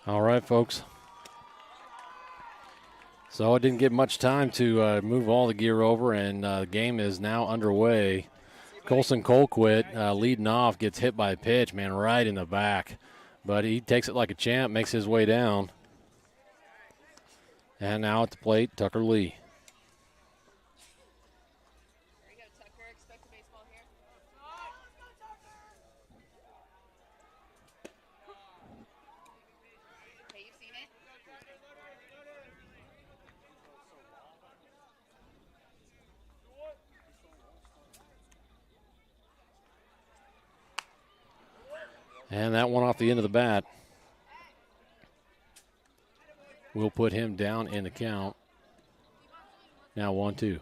All right, folks. So it didn't get much time to move all the gear over, and the game is now underway. Colson Colquitt leading off, gets hit by a pitch, man, right in the back. But he takes it like a champ, makes his way down. And now at the plate, Tucker Lee. And that one off the end of the bat will put him down in the count. Now 1-2.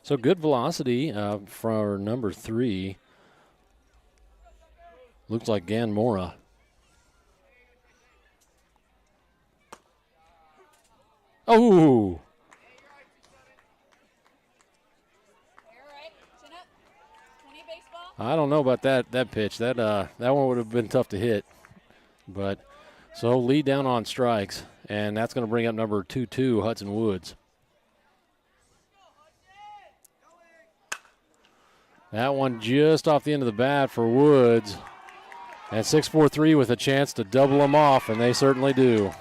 So good velocity for number 3. Looks like Gan Mora. Oh! I don't know about that pitch. That one would have been tough to hit. But so Lee down on strikes, and that's going to bring up number 2-2, Hudson Woods. That one just off the end of the bat for Woods. And 6-4-3 with a chance to double them off, and they certainly do.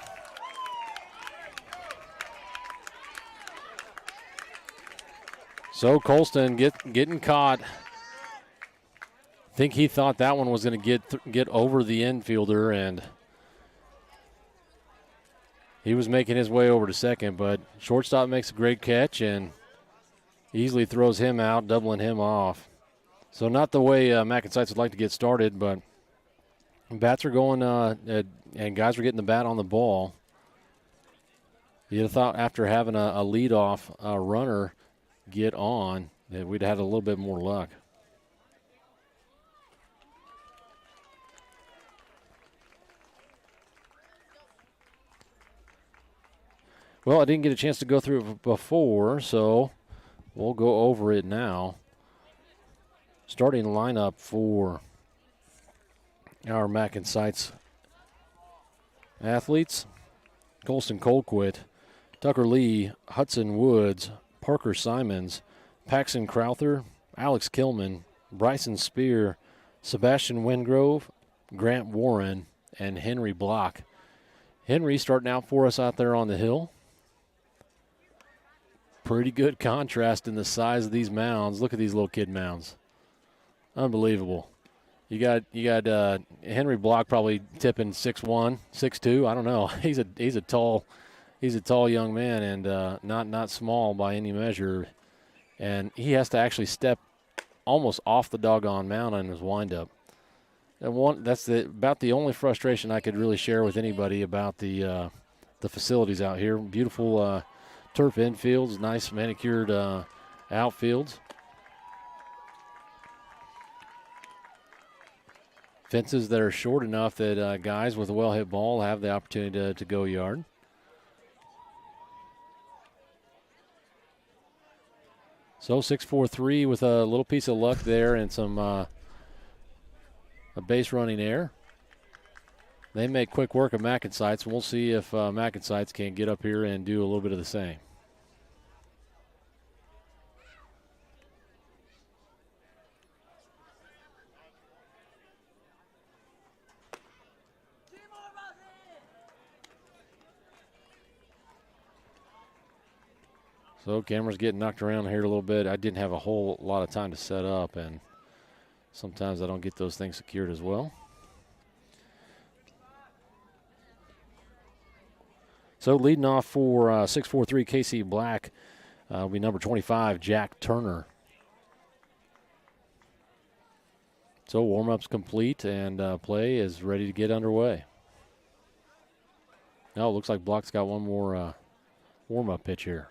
So Colston getting caught. I think he thought that one was going to get over the infielder, and he was making his way over to second, but shortstop makes a great catch and easily throws him out, doubling him off. So not the way MacNSeitz would like to get started, but bats are going and guys are getting the bat on the ball. You'd have thought after having a leadoff runner get on that we'd had a little bit more luck. Well, I didn't get a chance to go through it before, so we'll go over it now. Starting lineup for our MacNSeitz athletes: Colston Colquitt, Tucker Lee, Hudson Woods, Parker Simons, Paxton Crowther, Alex Kilman, Bryson Spear, Sebastian Wingrove, Grant Warren, and Henry Block. Henry starting out for us out there on the hill. Pretty good contrast in the size of these mounds. Look at these little kid mounds. Unbelievable. You got Henry Block probably tipping 6'1", 6'2". I don't know. He's a tall young man and not small by any measure. And he has to actually step almost off the doggone mound on his windup. And that's about the only frustration I could really share with anybody about the facilities out here. Beautiful turf infields, nice manicured outfields. Fences that are short enough that guys with a well-hit ball have the opportunity to go yard. So 6-4-3 with a little piece of luck there and some a base running error. They make quick work of MacNSeitz. We'll see if MacNSeitz can get up here and do a little bit of the same. So camera's getting knocked around here a little bit. I didn't have a whole lot of time to set up, and sometimes I don't get those things secured as well. So leading off for 6-4-3 KC Black will be number 25, Jack Turner. So warm-up's complete, and play is ready to get underway. Now it looks like Block's got one more warm-up pitch here.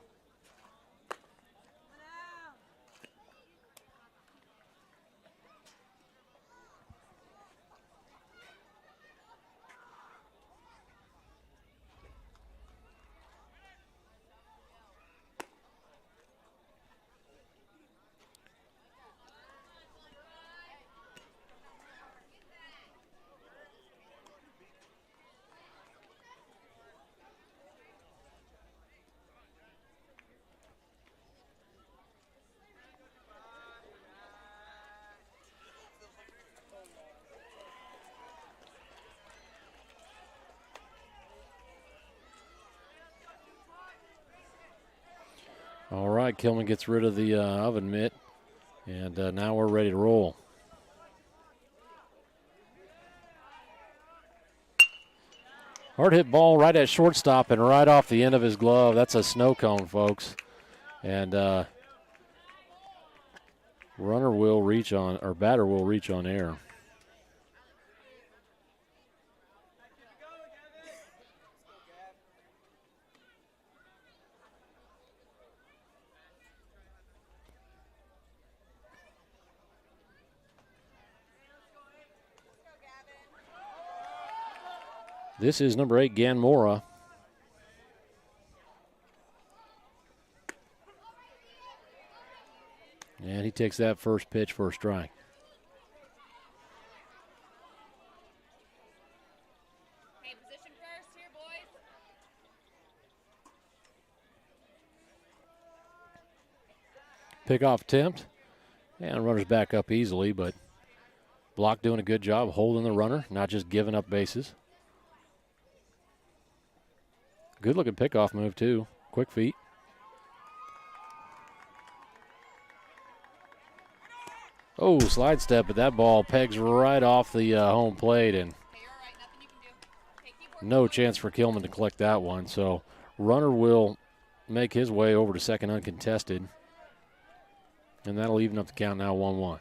All right, Kilman gets rid of the oven mitt, and now we're ready to roll. Hard hit ball right at shortstop and right off the end of his glove. That's a snow cone, folks. And runner will reach on, or batter will reach on air. This is number 8, Gan Mora. And he takes that first pitch for a strike. Hey, position first here, boys. Pickoff attempt. And runner's back up easily, but Block doing a good job holding the runner, not just giving up bases. Good looking pickoff move, too. Quick feet. Oh, slide step, but that ball pegs right off the home plate, and no chance for Kilman to collect that one. So runner will make his way over to second uncontested, and that'll even up the count now 1-1.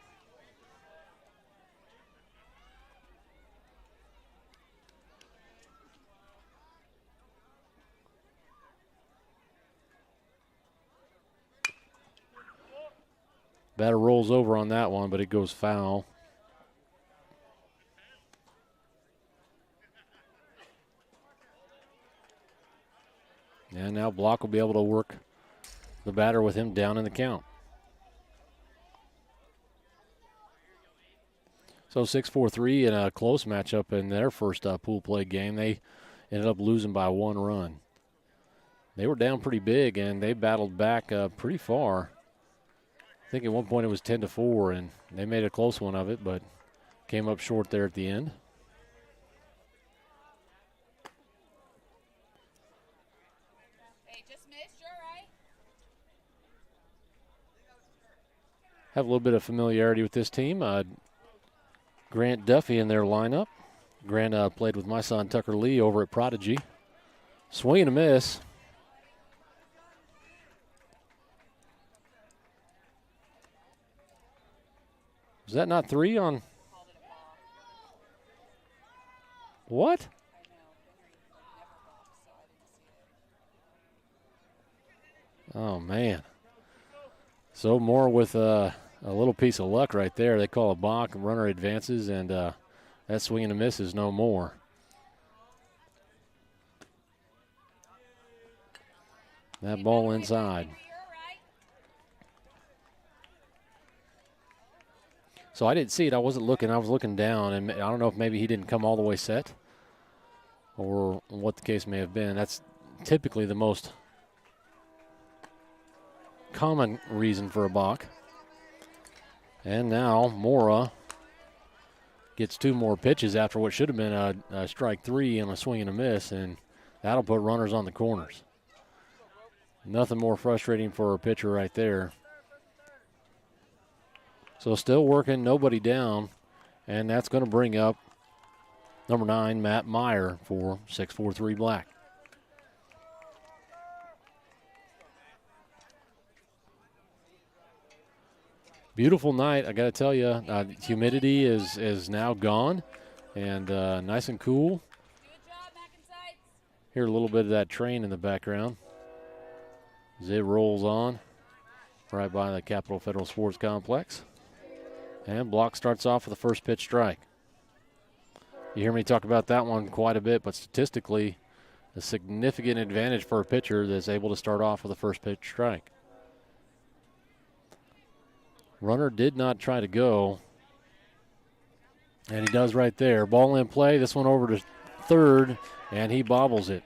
Batter rolls over on that one, but it goes foul. And now Block will be able to work the batter with him down in the count. So 6-4-3 in a close matchup in their first pool play game. They ended up losing by 1 run. They were down pretty big, and they battled back pretty far. I think at one point it was 10-4, and they made a close one of it, but came up short there at the end. Hey, just missed, you're right. Have a little bit of familiarity with this team. Grant Duffy in their lineup. Grant played with my son Tucker Lee over at Prodigy. Swing and a miss. Was that not 3 on? What? Oh, man. So more with a little piece of luck right there. They call a balk, runner advances, and that swing and a miss is no more. That ball inside. So I didn't see it. I wasn't looking. I was looking down, and I don't know if maybe he didn't come all the way set or what the case may have been. That's typically the most common reason for a balk. And now Mora gets 2 more pitches after what should have been a strike 3 and a swing and a miss, and that'll put runners on the corners. Nothing more frustrating for a pitcher right there. So still working, nobody down, and that's going to bring up number 9, Matt Meyer, for 6-4-3 Black. Beautiful night, I got to tell you. Humidity is now gone, and nice and cool. Good job, MacNSeitz. Hear a little bit of that train in the background as it rolls on right by the Capital Federal Sports Complex. And Block starts off with the first pitch strike. You hear me talk about that one quite a bit, but statistically, a significant advantage for a pitcher that's able to start off with a first pitch strike. Runner did not try to go, and he does right there. Ball in play, this one over to third, and he bobbles it.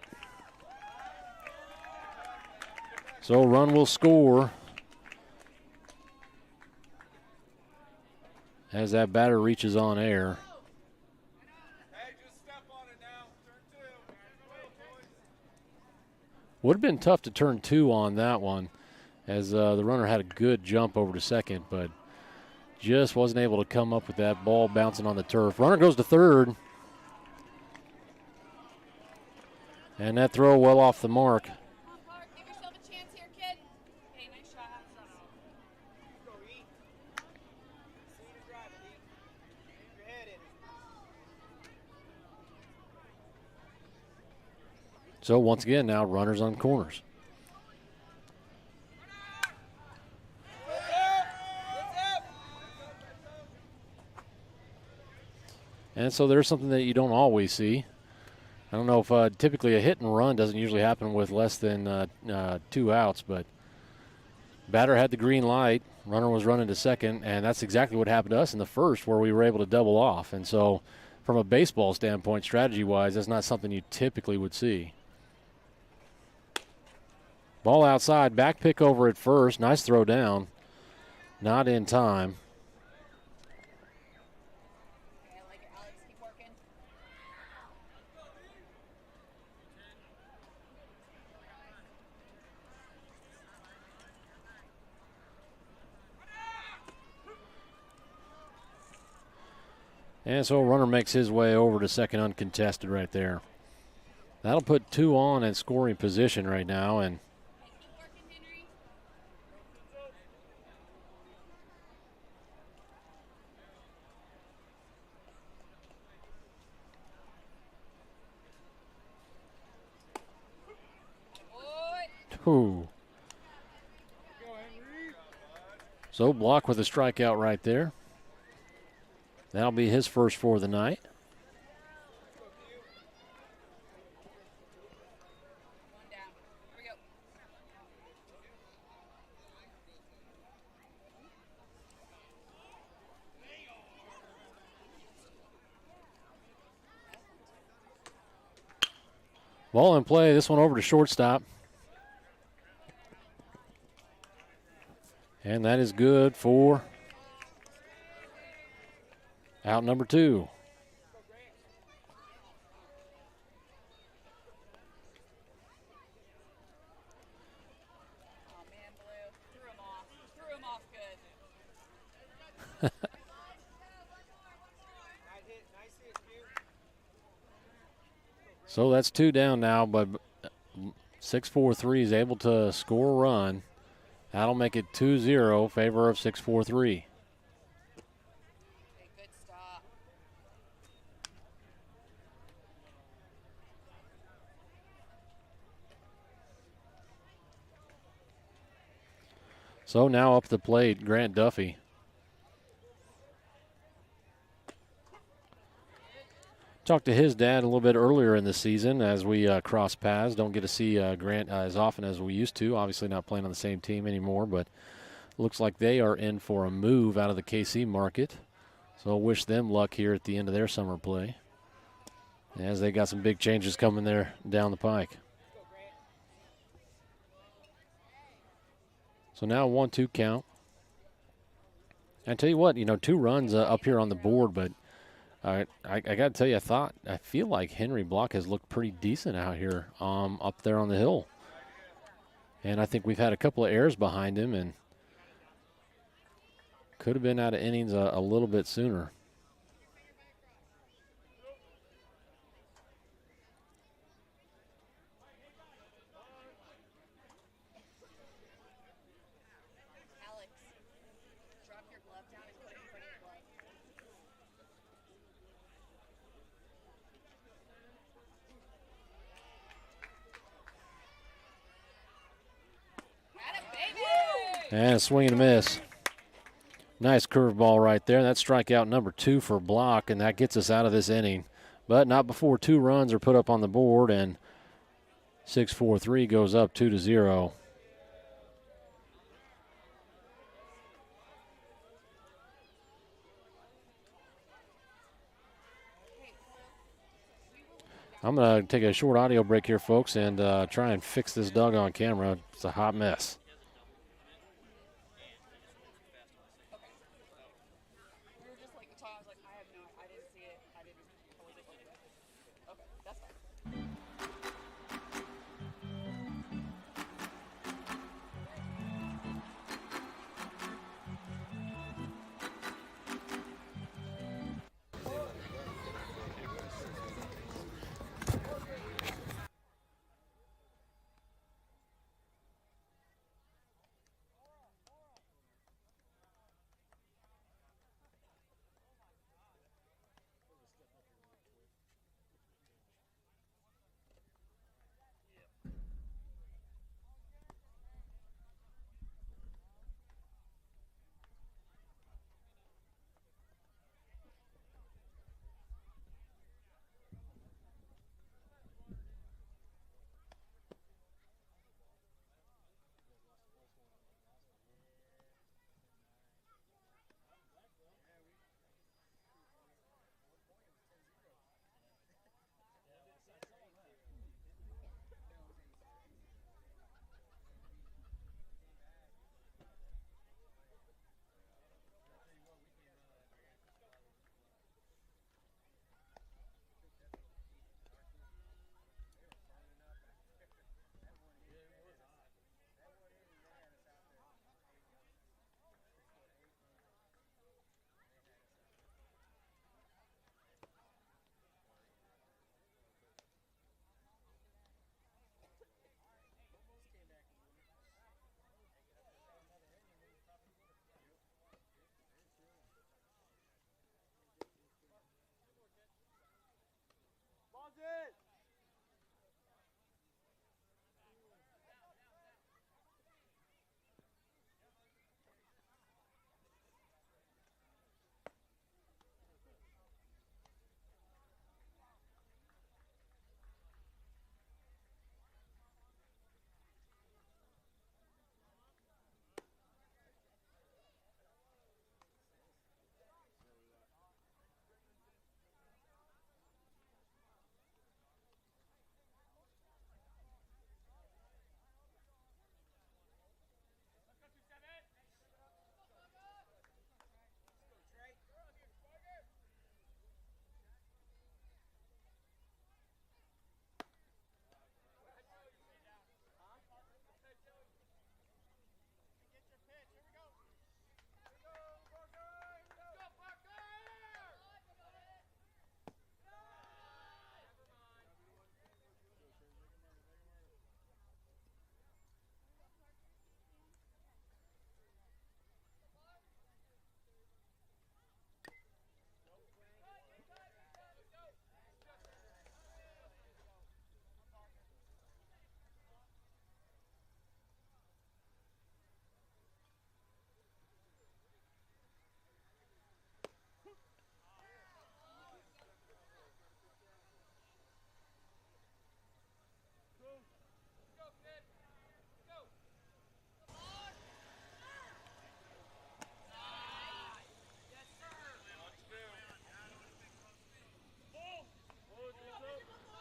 So run will score as that batter reaches on air. Would have been tough to turn 2 on that one. as the runner had a good jump over to second, but just wasn't able to come up with that ball bouncing on the turf. Runner goes to third. And that throw well off the mark. Come on, Clark. Give yourself a chance here, kid. Hey, nice shot. So once again, now runners on corners. And so there's something that you don't always see. I don't know if typically a hit and run doesn't usually happen with less than 2 outs, but batter had the green light. Runner was running to second, and that's exactly what happened to us in the first, where we were able to double off. And so from a baseball standpoint, strategy-wise, that's not something you typically would see. Ball outside, back pick over at first. Nice throw down. Not in time. Okay, I like it, Alex. Keep working. And so a runner makes his way over to second uncontested right there. That'll put 2 on in scoring position right now. And Hey, keep working, Henry. Boy. ooh. So Block with a strikeout right there. That'll be his first for the night. One down. Here we go. Ball in play. This one over to shortstop. And that is good for out number 2. Oh, man, Blue. Threw him off. Threw him off good. So that's 2 down now, but 6-4-3 is able to score a run. That'll make it 2-0, favor of 6-4-3. Hey, good stop. So now up the plate, Grant Duffy. Talked to his dad a little bit earlier in the season as we cross paths. Don't get to see Grant as often as we used to. Obviously not playing on the same team anymore, but looks like they are in for a move out of the KC market. So wish them luck here at the end of their summer play, as they got some big changes coming there down the pike. So now 1-2 count. I tell you what, 2 runs up here on the board, but I got to tell you, I feel like Henry Block has looked pretty decent out here up there on the hill. And I think we've had a couple of errors behind him and could have been out of innings a little bit sooner. Alex, drop your glove down and put it in front of your glove. Got it, baby! And a swing and a miss. Nice curveball right there. That's strikeout number 2 for Block, and that gets us out of this inning. But not before 2 runs are put up on the board, and 6-4-3 goes up 2-0. I'm going to take a short audio break here, folks, and try and fix this doggone camera. It's a hot mess. We were just like, I was like, I didn't see it. I wasn't looking at it. Okay, that's fine.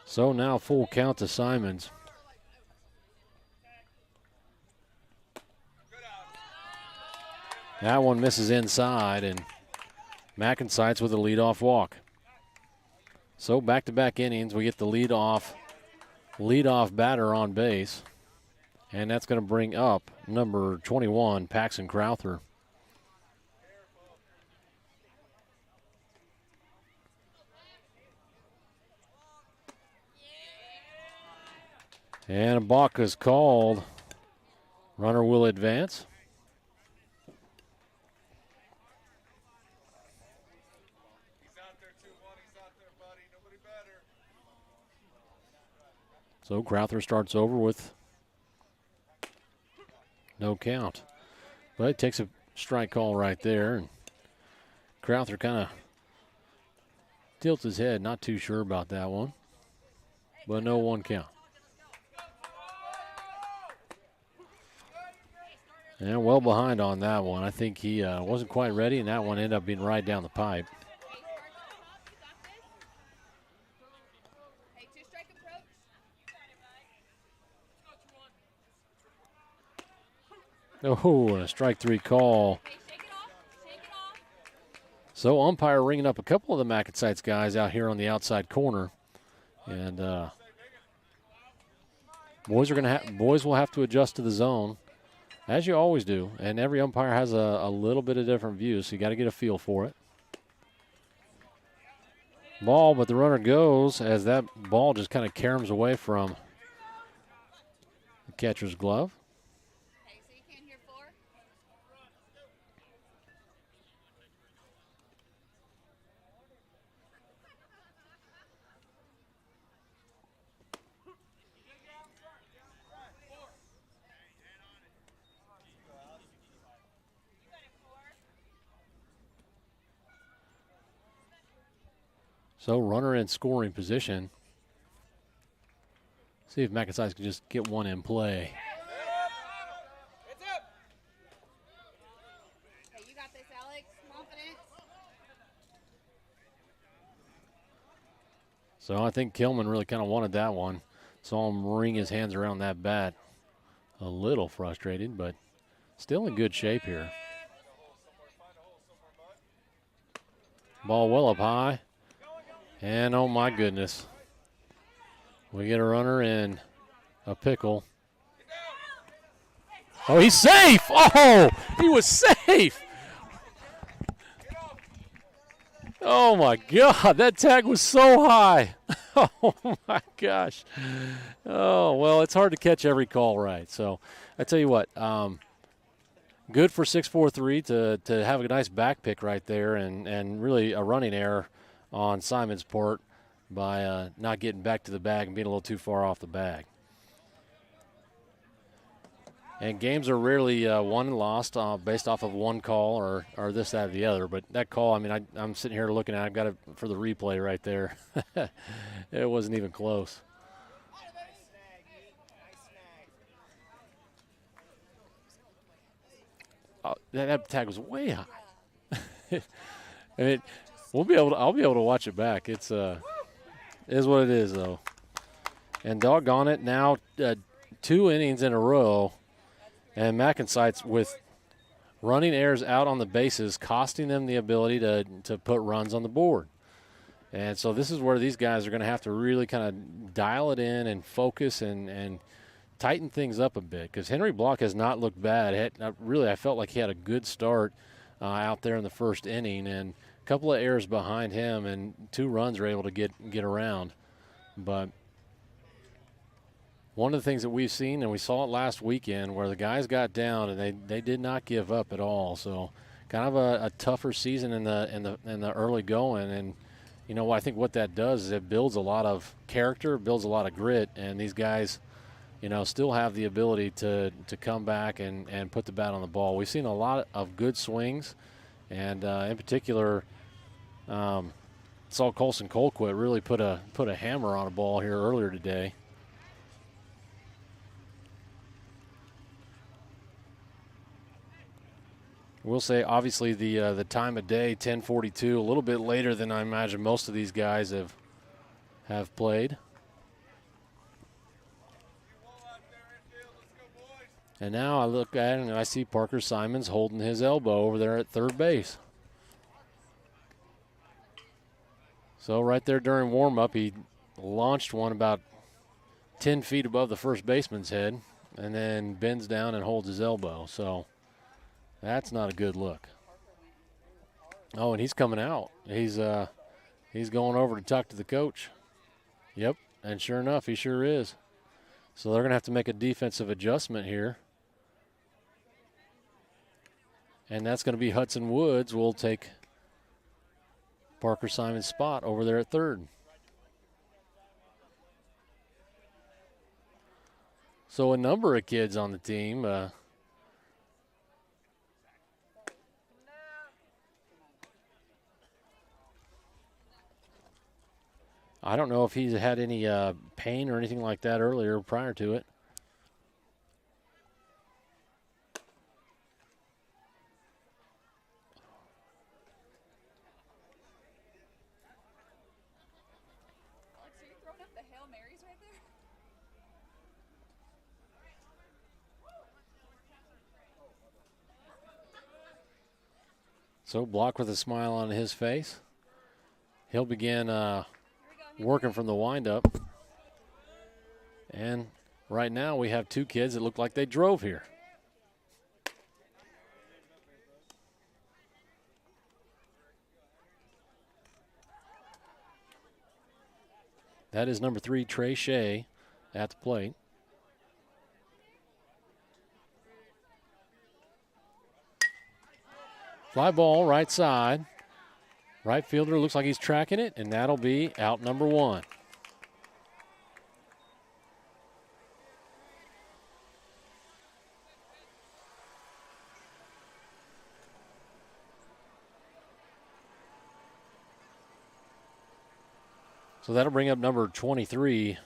So now full count to Simons. That one misses inside, and MacNSeitz with a leadoff walk. So back-to-back innings, we get the leadoff batter on base, and that's going to bring up number 21, Paxton Crowther. And a balk is called. Runner will advance. So Crowther starts over with no count. But it takes a strike call right there. And Crowther kind of tilts his head, not too sure about that one. But no one count. And well behind on that one. I think he wasn't quite ready, and that one ended up being right down the pipe. Oh, and a strike three call. So umpire ringing up a couple of the MacNSeitz guys out here on the outside corner. And boys will have to adjust to the zone, as you always do. And every umpire has a little bit of different views, so you got to get a feel for it. Ball, but the runner goes as that ball just kind of caroms away from the catcher's glove. So runner in scoring position. See if MacNSeitz can just get one in play. Hey, you got this, Alex. Confidence. So I think Kilman really kind of wanted that one. Saw him wring his hands around that bat. A little frustrated, but still in good shape here. Ball well up high. And oh my goodness. We get a runner in a pickle. Oh, he's safe. Oh, he was safe. Oh my God, that tag was so high. Oh my gosh. Oh, well, it's hard to catch every call right. So I tell you what, good for 6-4-3 to have a nice back pick right there, and really a running error on Simon's part by not getting back to the bag and being a little too far off the bag. And games are rarely won and lost based off of one call or this, that, or the other. But that call, I mean, I'm sitting here looking at it. I've got it for the replay right there. It wasn't even close. Oh, that tag was way high. And I'll be able to watch it back. It is what it is, though. And doggone it, now 2 innings in a row, and MacNSeitz with running errors out on the bases, costing them the ability to put runs on the board. And so this is where these guys are going to have to really kind of dial it in and focus and tighten things up a bit, because Henry Block has not looked bad. I felt like he had a good start out there in the first inning, and a couple of errors behind him, and 2 runs were able to get around. But one of the things that we've seen, and we saw it last weekend, where the guys got down and they did not give up at all. So kind of a tougher season in the early going. And you know, I think what that does is it builds a lot of character, builds a lot of grit, and these guys, you know, still have the ability to come back and put the bat on the ball. We've seen a lot of good swings, and in particular, saw Colson Colquitt really put a hammer on a ball here earlier today. We'll say, obviously, the time of day, 10:42, a little bit later than I imagine most of these guys have played. And now I look at it and I see Parker Simons holding his elbow over there at third base. So right there during warm-up, he launched one about 10 feet above the first baseman's head and then bends down and holds his elbow. So that's not a good look. Oh, and he's coming out. He's going over to talk to the coach. Yep, and sure enough, he sure is. So they're going to have to make a defensive adjustment here. And that's going to be Hudson Woods will take Parker Simon's spot over there at third. So a number of kids on the team. I don't know if he's had any pain or anything like that earlier prior to it. Alex, are you throwing up the Hail Marys right there? So Block with a smile on his face. He'll begin working from the windup. And right now we have two kids that look like they drove here. That is number 3, Trey Shea, at the plate. Fly ball, right side. Right fielder looks like he's tracking it, and that'll be out number 1. So that'll bring up number 23,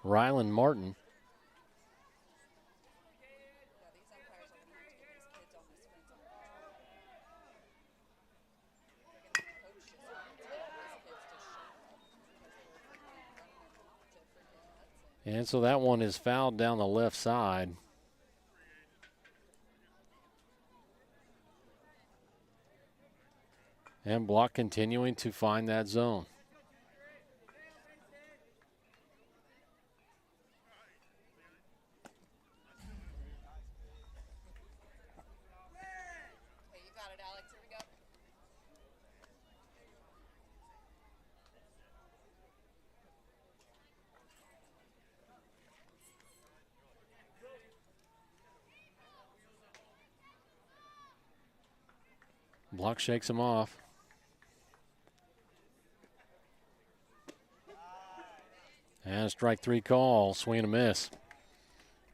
Rylan Martin. And so that one is fouled down the left side. And Block continuing to find that zone. Okay, you got it, Alex. Here we go. Block shakes him off. And a strike 3 call, swing and a miss.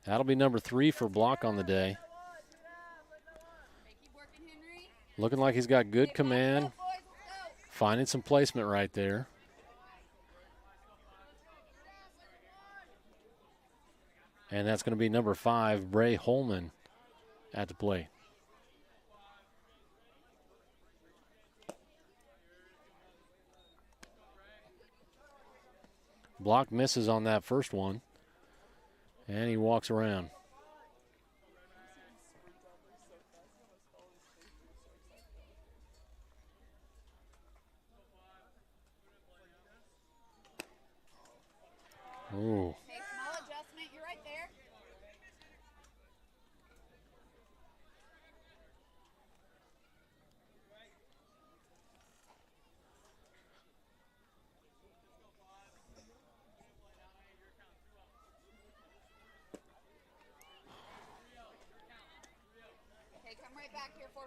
That'll be number 3 for Block on the day. Keep working, Henry. Looking like he's got good command, finding some placement right there. And that's going to be number 5, Bray Holman, at the plate. Block misses on that first one, and he walks around. Ooh. Okay, small adjustment. You're right there. Okay, come right back here, 4-5.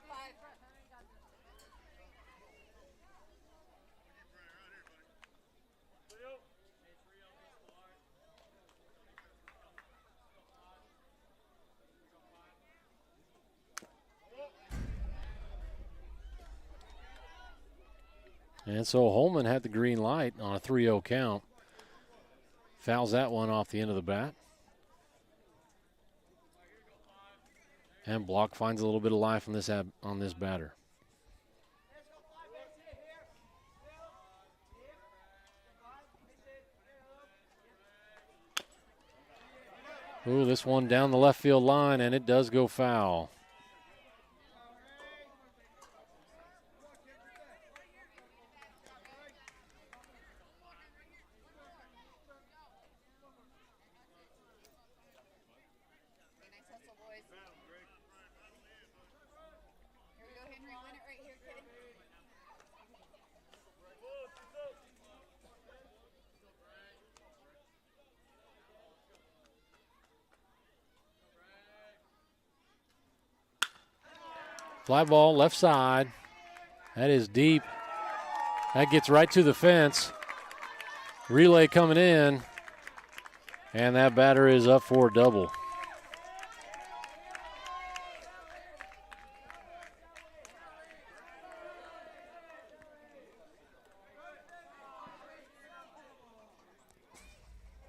And so Holman had the green light on a 3-0 count. Fouls that one off the end of the bat. And Block finds a little bit of life on this batter. Ooh, this one down the left field line, and it does go foul. Nice hustle, boys. Here we go, Henry. Win it right here, kid. Fly ball left side. That is deep. That gets right to the fence. Relay coming in. And that batter is up for a double.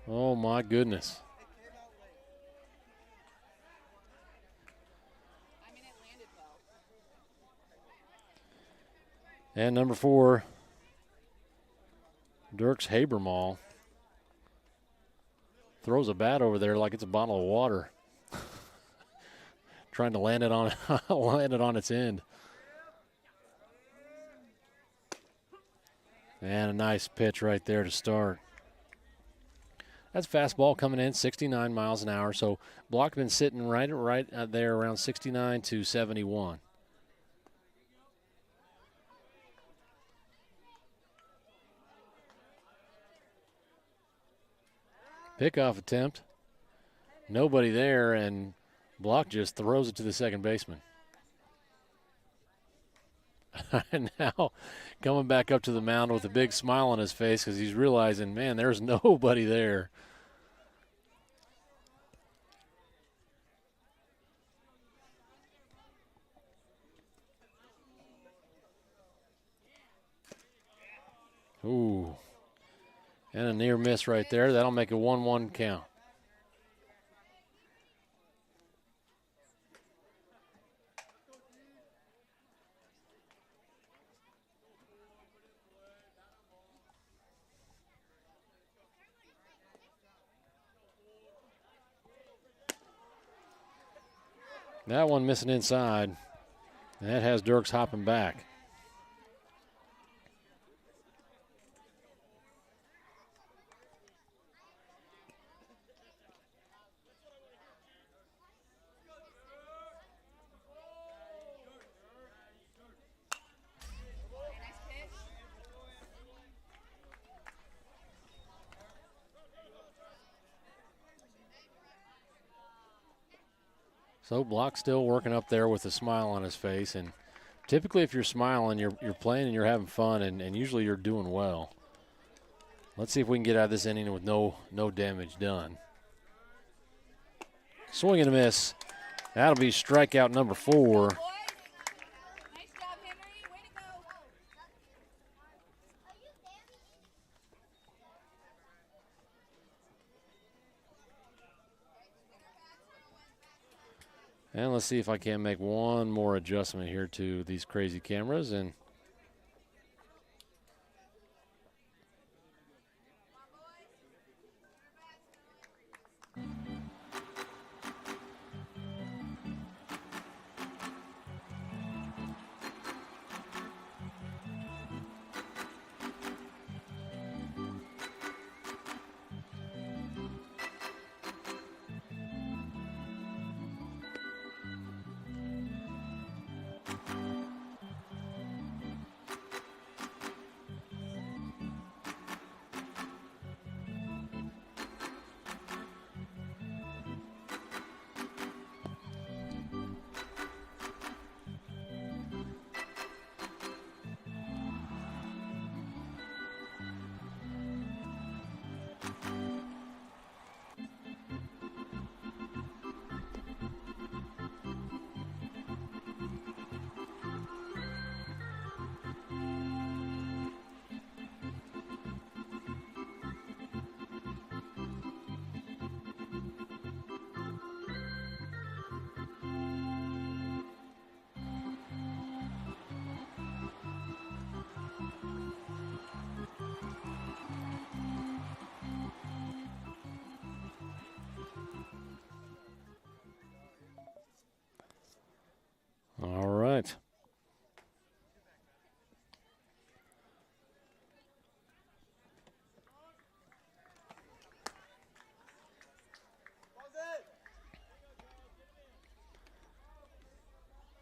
Oh, my goodness. I mean, it landed well. And number 4, Dirks Habermall, throws a bat over there like it's a bottle of water. Trying to land it on land it on its end. And a nice pitch right there to start. That's fastball coming in, 69 miles an hour. So Block been sitting right there around 69 to 71. Pickoff attempt. Nobody there, and Block just throws it to the second baseman. And now coming back up to the mound with a big smile on his face because he's realizing, man, there's nobody there. Ooh. And a near miss right there. That'll make a 1-1 count. That one missing inside. And that has Dirks hopping back. So Block still working up there with a smile on his face, and typically if you're smiling, you're playing and you're having fun, and usually you're doing well. Let's see if we can get out of this inning with no damage done. Swing and a miss. That'll be strikeout number 4. Nice job, Henry. Way to go. And let's see if I can make one more adjustment here to these crazy cameras. And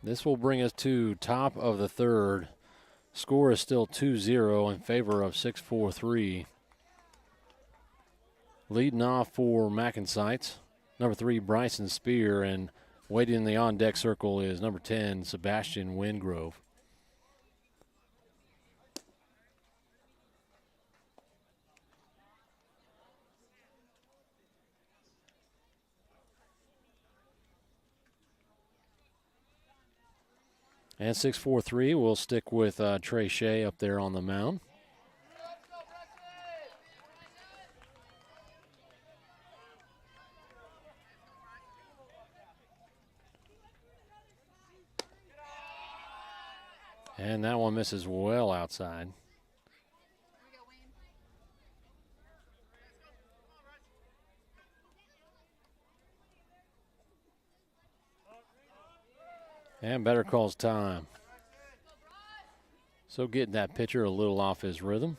This will bring us to top of the third. Score is still 2-0 in favor of 643. Leading off for MacNSeitz, number 3, Bryson Spear, and waiting in the on-deck circle is number 10, Sebastian Wingrove. And 643 will stick with Trey Shea up there on the mound. And that one misses well outside. And better calls time. So getting that pitcher a little off his rhythm.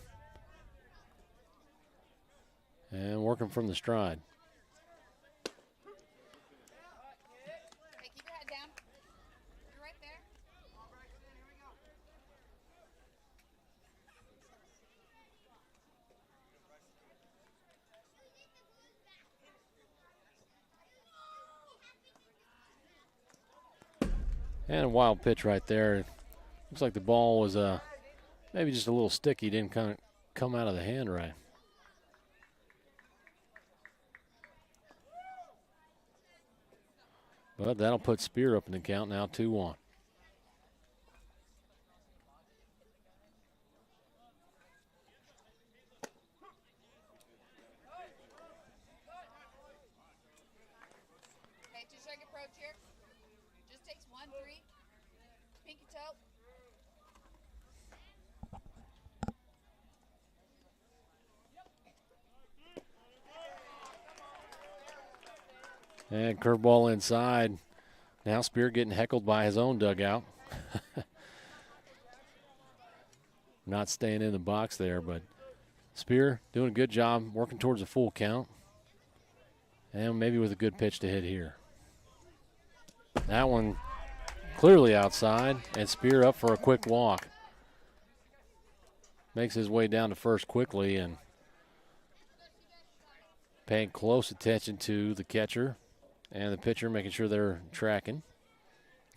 And working from the stride. Hey, keep your head down. You're right there. And a wild pitch right there. Looks like the ball was maybe just a little sticky. Didn't kind of come out of the hand right. But that'll put Spear up in the count now, 2-1. Hey, 2-second approach here. Just takes 1-3. Pinky toe. And curveball inside. Now Spear getting heckled by his own dugout. Not staying in the box there, but Spear doing a good job working towards a full count. And maybe with a good pitch to hit here. That one clearly outside, and Spear up for a quick walk. Makes his way down to first quickly and paying close attention to the catcher and the pitcher, making sure they're tracking.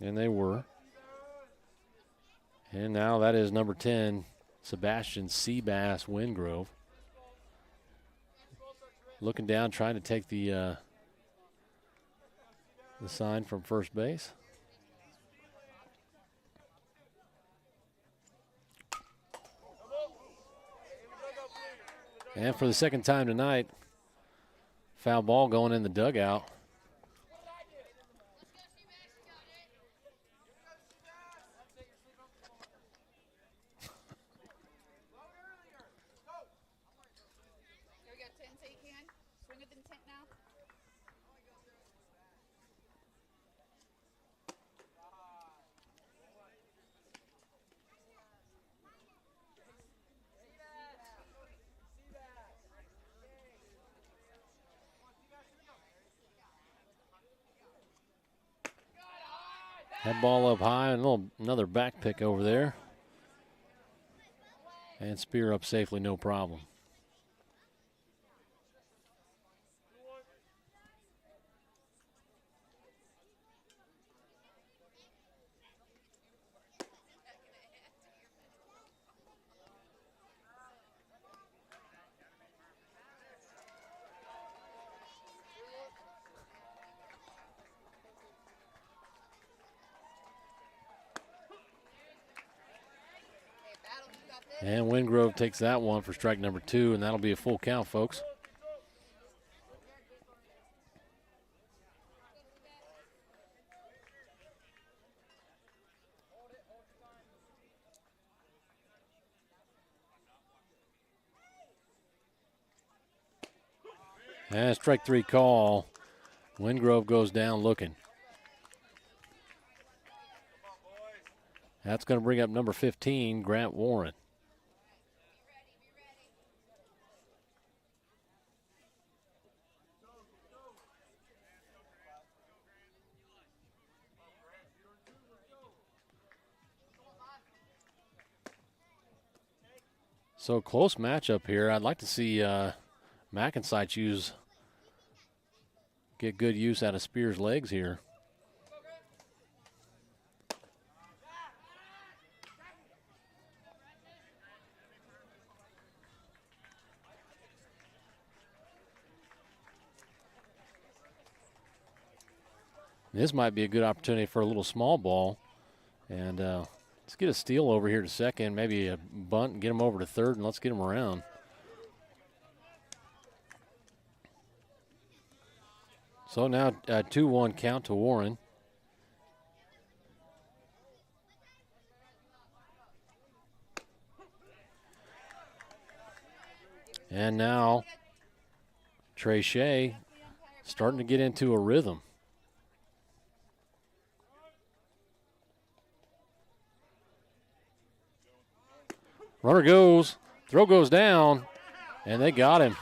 And they were. And now that is number 10, Sebastian Seabass Wingrove. Looking down, trying to take the sign from first base. And for the second time tonight, foul ball going in the dugout. Here we go, 10 so you can. Swing with intent now. That ball up high, and another back pick over there. And Spear up safely, no problem. And Wingrove takes that one for strike number 2, and that'll be a full count, folks. And strike 3 call. Wingrove goes down looking. That's going to bring up number 15, Grant Warren. So close matchup here. I'd like to see MacNSeitz get good use out of Spears' legs here. This might be a good opportunity for a little small ball. And let's get a steal over here to second, maybe a bunt and get him over to third, and let's get him around. So now 2-1 count to Warren. And now Trey Shea starting to get into a rhythm. Runner goes, throw goes down, and they got him.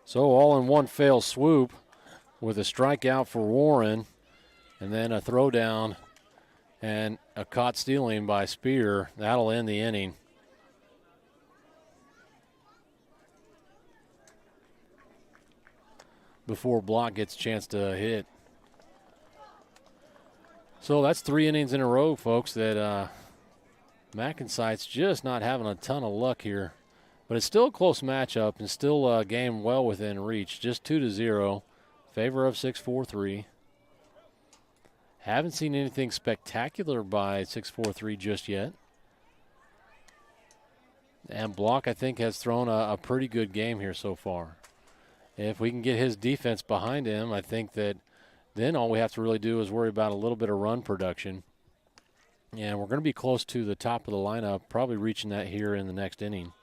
So all in one fell swoop with a strikeout for Warren, and then a throw down and a caught stealing by Spear. That'll end the inning. Before Block gets a chance to hit. So that's 3 innings in a row, folks, that MacNSeitz just not having a ton of luck here. But it's still a close matchup and still a game well within reach. Just 2-0, favor of 6-4-3. Haven't seen anything spectacular by 6-4-3 just yet. And Block, I think, has thrown a pretty good game here so far. If we can get his defense behind him, I think that then all we have to really do is worry about a little bit of run production. And we're going to be close to the top of the lineup, probably reaching that here in the next inning.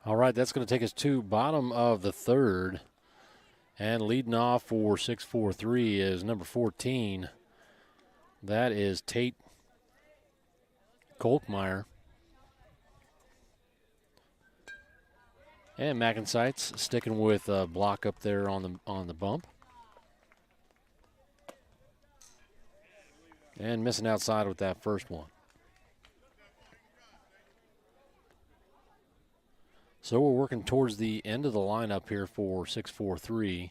All right, that's going to take us to bottom of the third. And leading off for 6-4-3 is number 14. That is Tate Kolkmeyer. And MacNSeitz sticking with Block up there on the bump. And missing outside with that first one. So we're working towards the end of the lineup here for 6-4-3.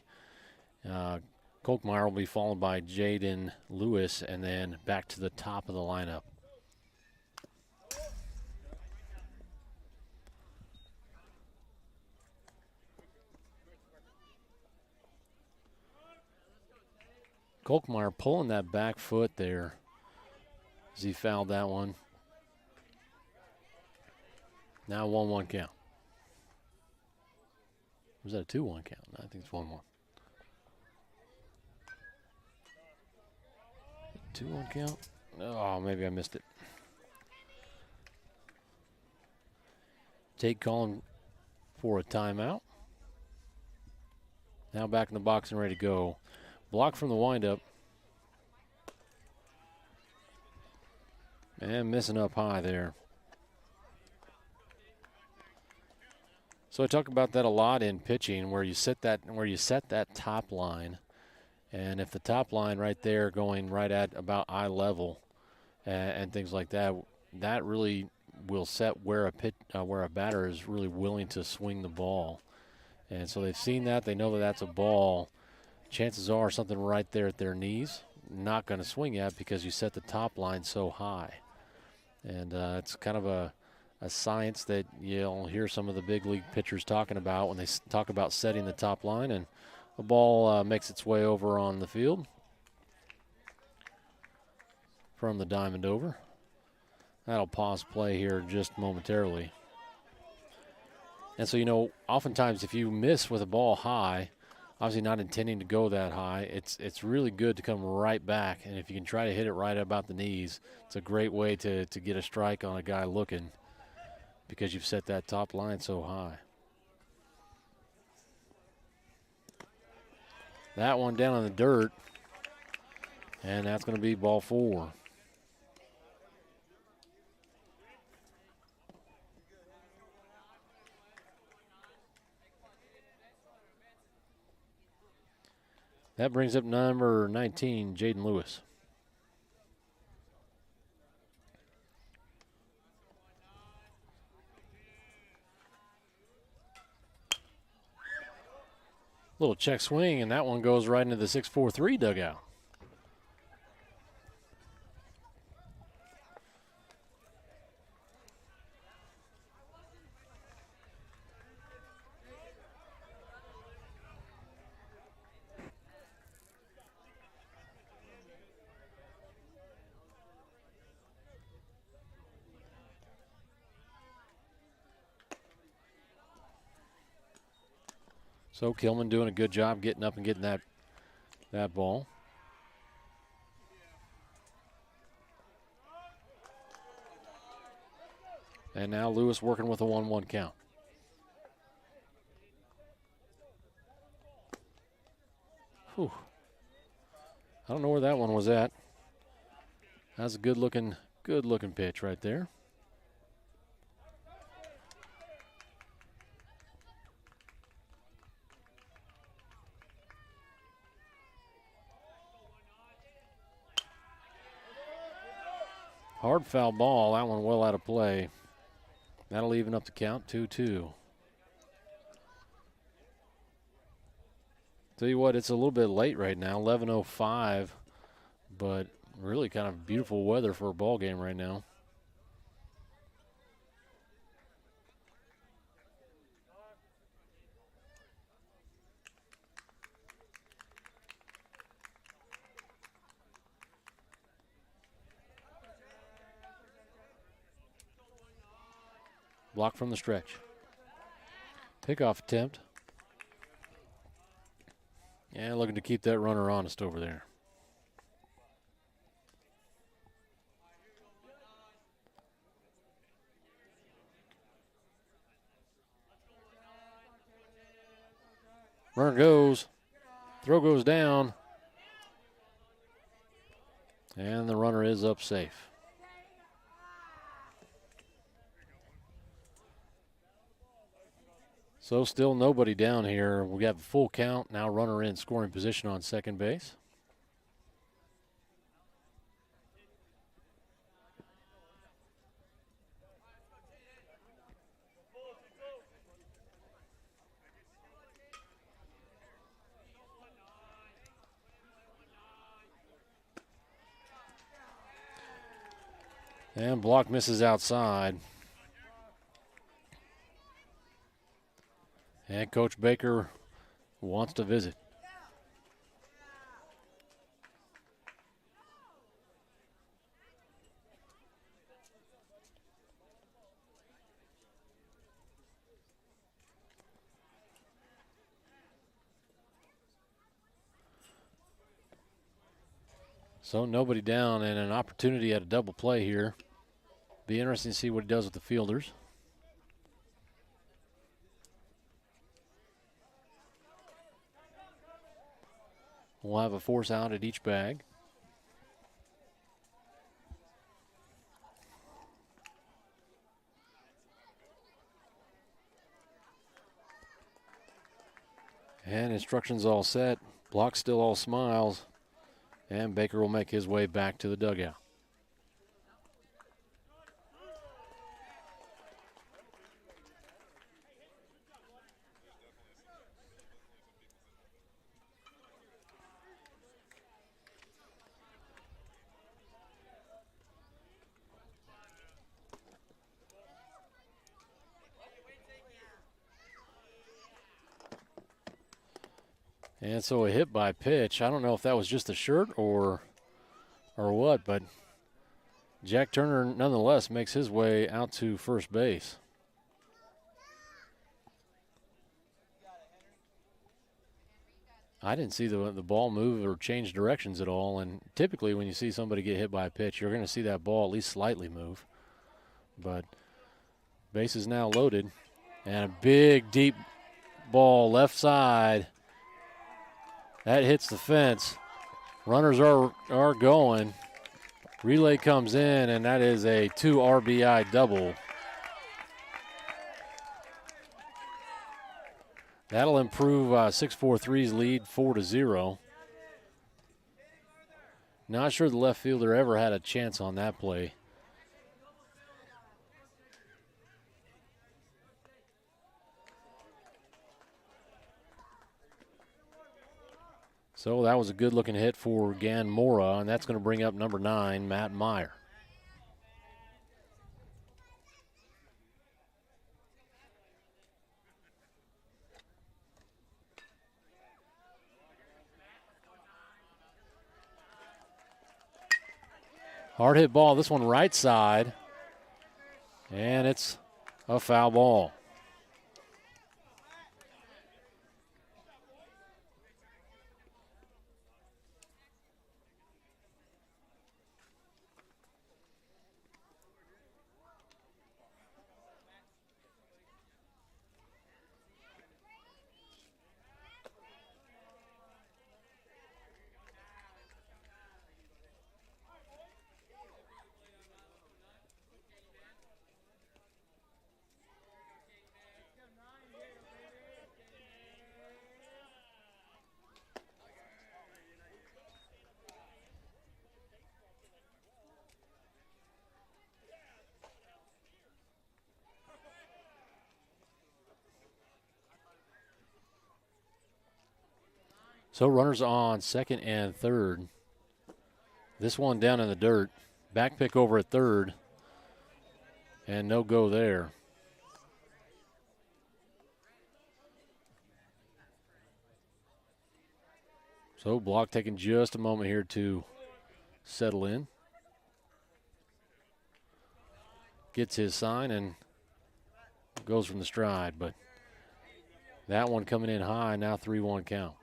Kolkmeyer will be followed by Jaden Lewis, and then back to the top of the lineup. Kolkmeyer pulling that back foot there as he fouled that one. Now 1-1 count. Was that a 2-1 count? No, I think it's 1-1. 2-1 count? Oh, maybe I missed it. Tate calling for a timeout. Now back in the box and ready to go. Block from the windup. And missing up high there. So I talk about that a lot in pitching, where you set that top line, and if the top line right there going right at about eye level, and things like that, that really will set where a batter is really willing to swing the ball. And so they've seen that. They know that that's a ball. Chances are something right there at their knees. Not going to swing at because you set the top line so high. And it's kind of a science that you'll hear some of the big league pitchers talking about when they talk about setting the top line. And the ball makes its way over on the field from the diamond over. That'll pause play here just momentarily. And so, oftentimes if you miss with a ball high, obviously not intending to go that high, it's really good to come right back. And if you can try to hit it right about the knees, it's a great way to get a strike on a guy looking because you've set that top line so high. That one down in the dirt, and that's going to be ball 4. That brings up number 19, Jaden Lewis. Little check swing, and that one goes right into the 6-4-3 dugout. So Kilman doing a good job getting up and getting that ball. And now Lewis working with a 1-1 count. Whew. I don't know where that one was at. That's a good looking pitch right there. Hard foul ball. That one well out of play. That'll even up the count, 2-2. Tell you what, it's a little bit late right now, 11:05, but really kind of beautiful weather for a ball game right now. Block from the stretch. Pickoff attempt. Yeah, looking to keep that runner honest over there. Runner goes. Throw goes down. And the runner is up safe. So still nobody down here. We have a full count. Now runner in scoring position on second base. And block misses outside. And Coach Baker wants to visit. So nobody down and an opportunity at a double play here. Be interesting to see what he does with the fielders. We'll have a force out at each bag. And instructions all set. Block still all smiles. And Baker will make his way back to the dugout. And so a hit by pitch. I don't know if that was just a shirt or what, but Jack Turner nonetheless makes his way out to first base. I didn't see the ball move or change directions at all, and typically when you see somebody get hit by a pitch, you're going to see that ball at least slightly move. But base is now loaded, and a big, deep ball left side. That hits the fence. Runners are going. Relay comes in, and that is a 2 RBI double. That'll improve 643's lead 4-0. Not sure the left fielder ever had a chance on that play. So that was a good-looking hit for Gan Mora, and that's going to bring up number 9, Matt Meyer. Hard hit ball, this one right side, and it's a foul ball. So runners on second and third. This one down in the dirt. Back pick over at third. And no go there. So Block taking just a moment here to settle in. Gets his sign and goes from the stride. But that one coming in high, now 3-1 count.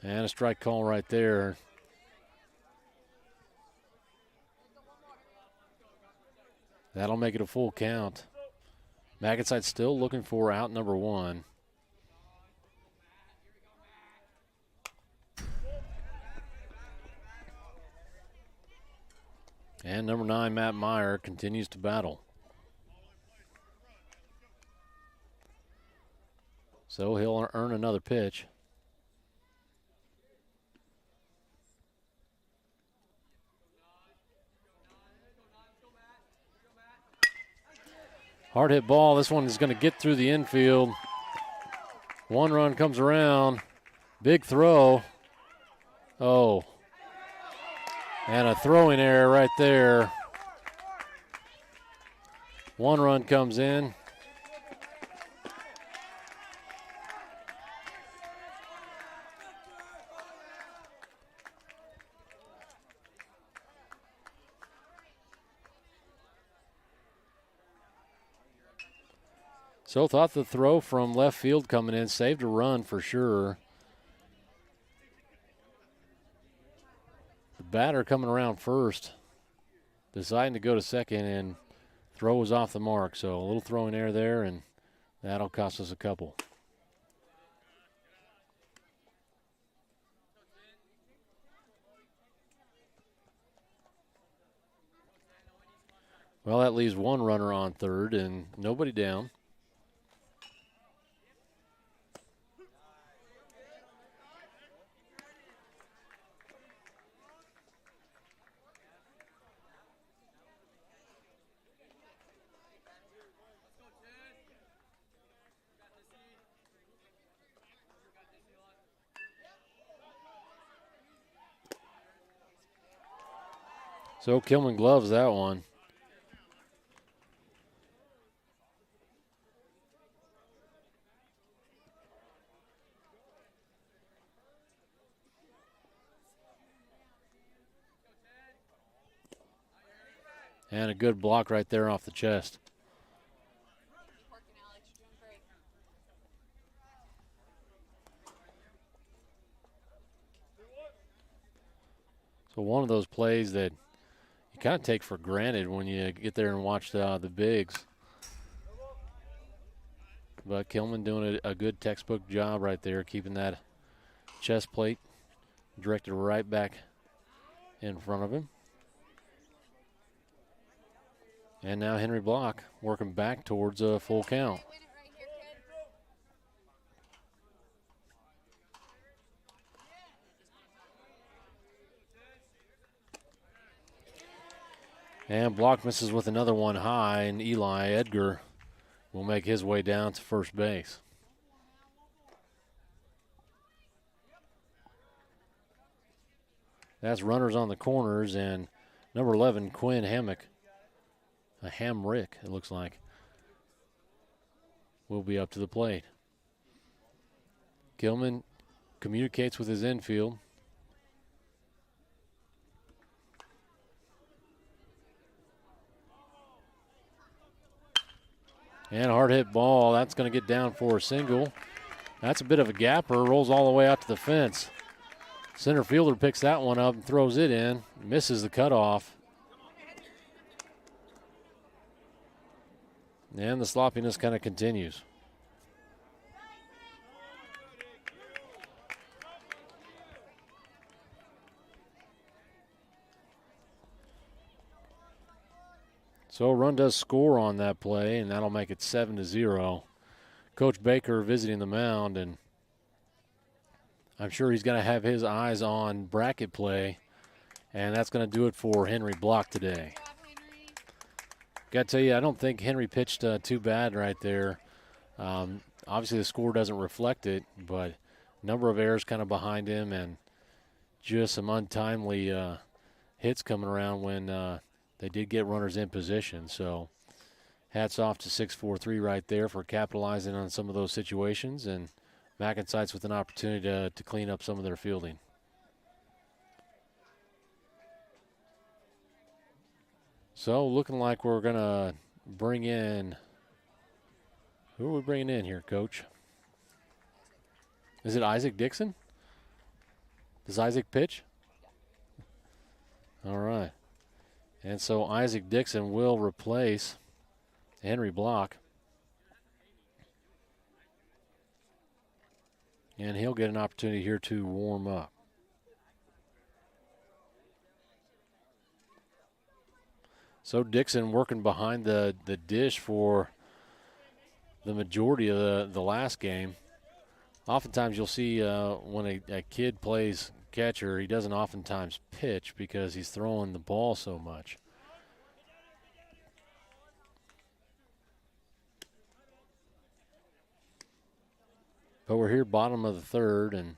And a strike call right there. That'll make it a full count. MacNSeitz still looking for out number 1. And number 9, Matt Meyer, continues to battle. So he'll earn another pitch. Hard hit ball. This one is going to get through the infield. One run comes around. Big throw. Oh. And a throwing error right there. One run comes in. So thought the throw from left field coming in saved a run for sure. The batter coming around first, deciding to go to second, and throw was off the mark. So a little throwing error there, and that'll cost us a couple. Well, that leaves one runner on third and nobody down. So Kilman gloves that one. And a good block right there off the chest. Working, Alex. You're doing great. So one of those plays that you kind of take for granted when you get there and watch the bigs. But Kilman doing a good textbook job right there, keeping that chest plate directed right back in front of him. And now Henry Block working back towards a full count. Win it right here, kid. And Block misses with another one high, and Eli Edgar will make his way down to first base. That's runners on the corners, and number 11, Quinn Hammock, a Hamrick, it looks like, will be up to the plate. Kilman communicates with his infield. And a hard hit ball. That's going to get down for a single. That's a bit of a gapper. Rolls all the way out to the fence. Center fielder picks that one up and throws it in. Misses the cutoff. And the sloppiness kind of continues. So a run does score on that play, and that'll make it 7-0. Coach Baker visiting the mound, and I'm sure he's going to have his eyes on bracket play, and that's going to do it for Henry Block today. Got to tell you, I don't think Henry pitched too bad right there. Obviously, the score doesn't reflect it, but number of errors kind of behind him, and just some untimely hits coming around when they did get runners in position. So hats off to 643 right there for capitalizing on some of those situations, and MacNSeitz with an opportunity to clean up some of their fielding. So looking like we're going to bring in, who are we bringing in here, Coach? Is it Isaac Dixon? Does Isaac pitch? All right. And so Isaac Dixon will replace Henry Block. And he'll get an opportunity here to warm up. So Dixon working behind the dish for the majority of the last game. Oftentimes you'll see when a kid plays catcher, he doesn't oftentimes pitch because he's throwing the ball so much. But we're here bottom of the third, and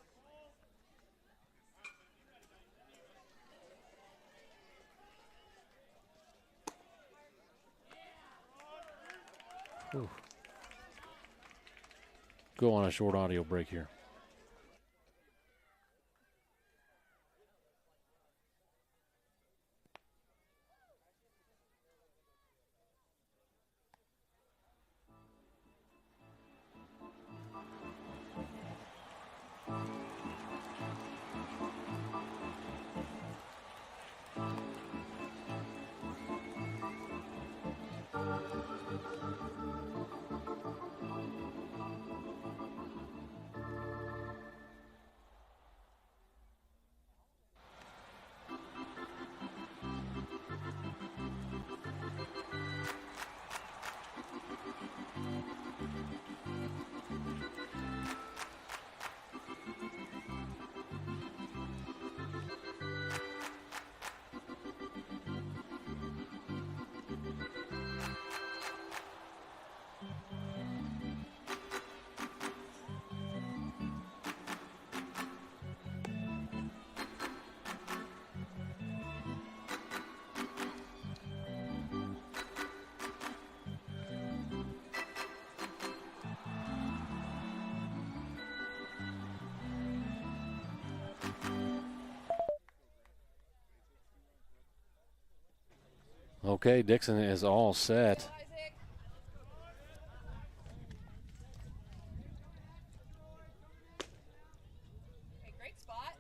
go on a short audio break here. Okay, Dixon is all set. Isaac. Okay, great spot.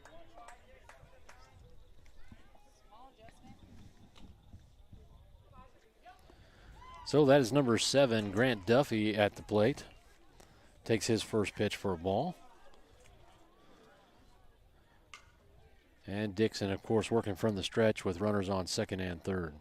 Small adjustment. So that is number 7, Grant Duffy, at the plate. Takes his first pitch for a ball. And Dixon, of course, working from the stretch with runners on second and third.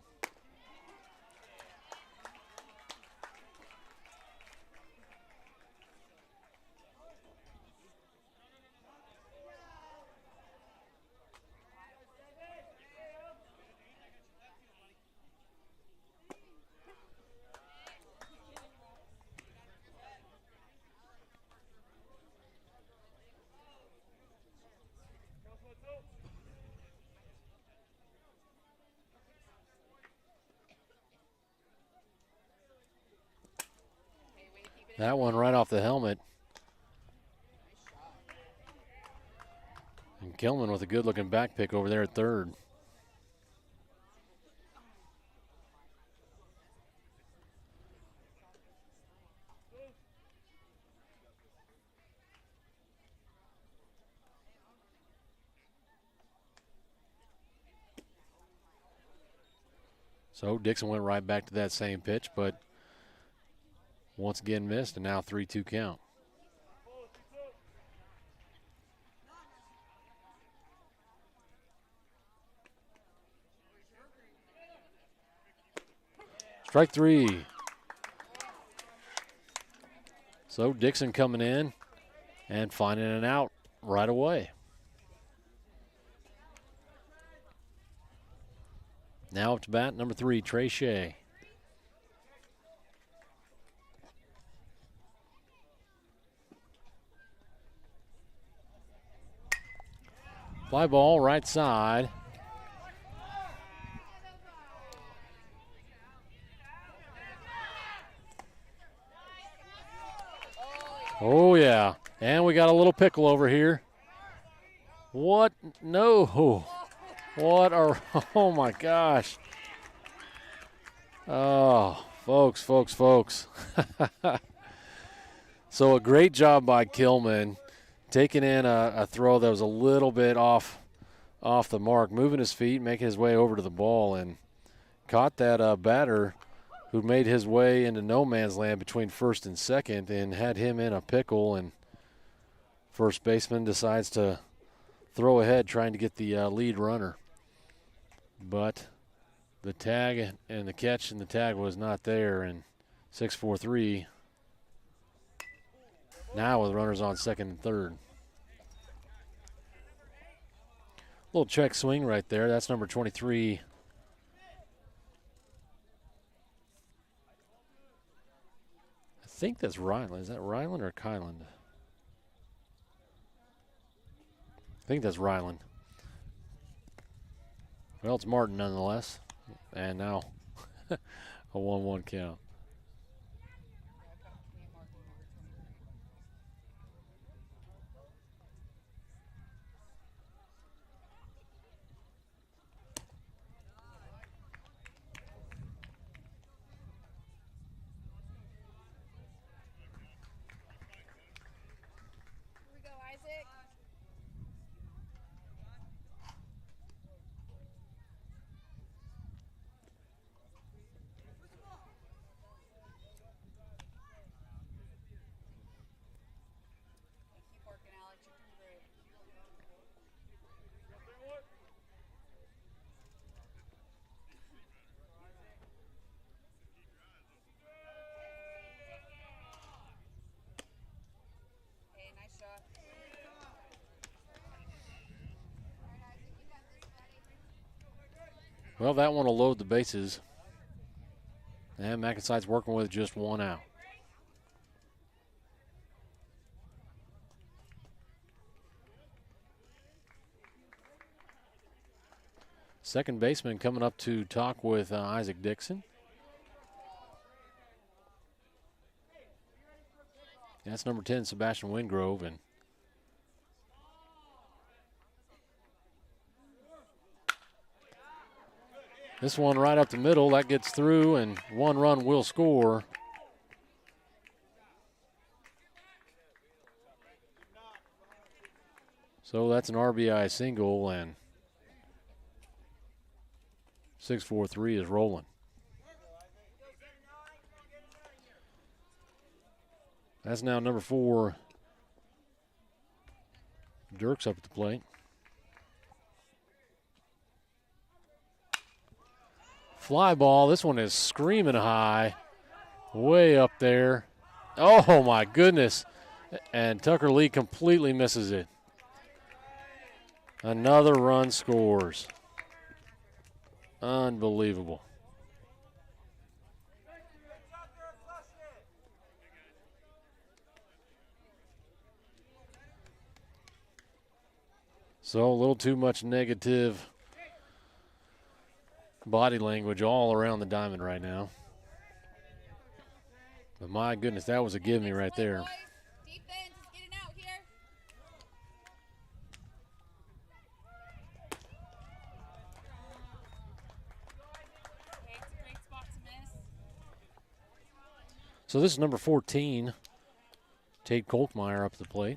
That one right off the helmet. And Kilman with a good-looking back pick over there at third. So Dixon went right back to that same pitch, but once again missed, and now 3-2 count. Strike 3. So Dixon coming in and finding an out right away. Now up to bat, number 3, Trey Shea. Fly ball, right side. Oh, yeah. And we got a little pickle over here. What? No. What are, oh my gosh. Oh, folks. So a great job by Kilman, taking in a throw that was a little bit off the mark, moving his feet, making his way over to the ball, and caught that batter who made his way into no man's land between first and second and had him in a pickle, and first baseman decides to throw ahead trying to get the lead runner. But the tag and the catch and the tag was not there, and 6-4-3 now with runners on second and third. Little check swing right there. That's number 23. I think that's Ryland. Is that Ryland or Kyland? I think that's Ryland. Well, it's Martin nonetheless. And now a 1-1 count. Here we go, Isaac. Keep working, Alex. You're doing great. Hey, nice shot. Well, that one will load the bases. And MacNSeitz working with just one out. Second baseman coming up to talk with Isaac Dixon. That's number 10, Sebastian Wingrove. This one right up the middle, that gets through, and 1 run will score. So that's an RBI single, and 6-4-3 is rolling. That's now number 4. Dirks up at the plate. Fly ball. This one is screaming high. Way up there. Oh, my goodness. And Tucker Lee completely misses it. Another run scores. Unbelievable. So a little too much negative body language all around the diamond right now. But my goodness, that was a give me right there. Defense is getting out here. Okay, it's a great spot to miss. So this is number 14, Tate Kolkmeyer up at the plate.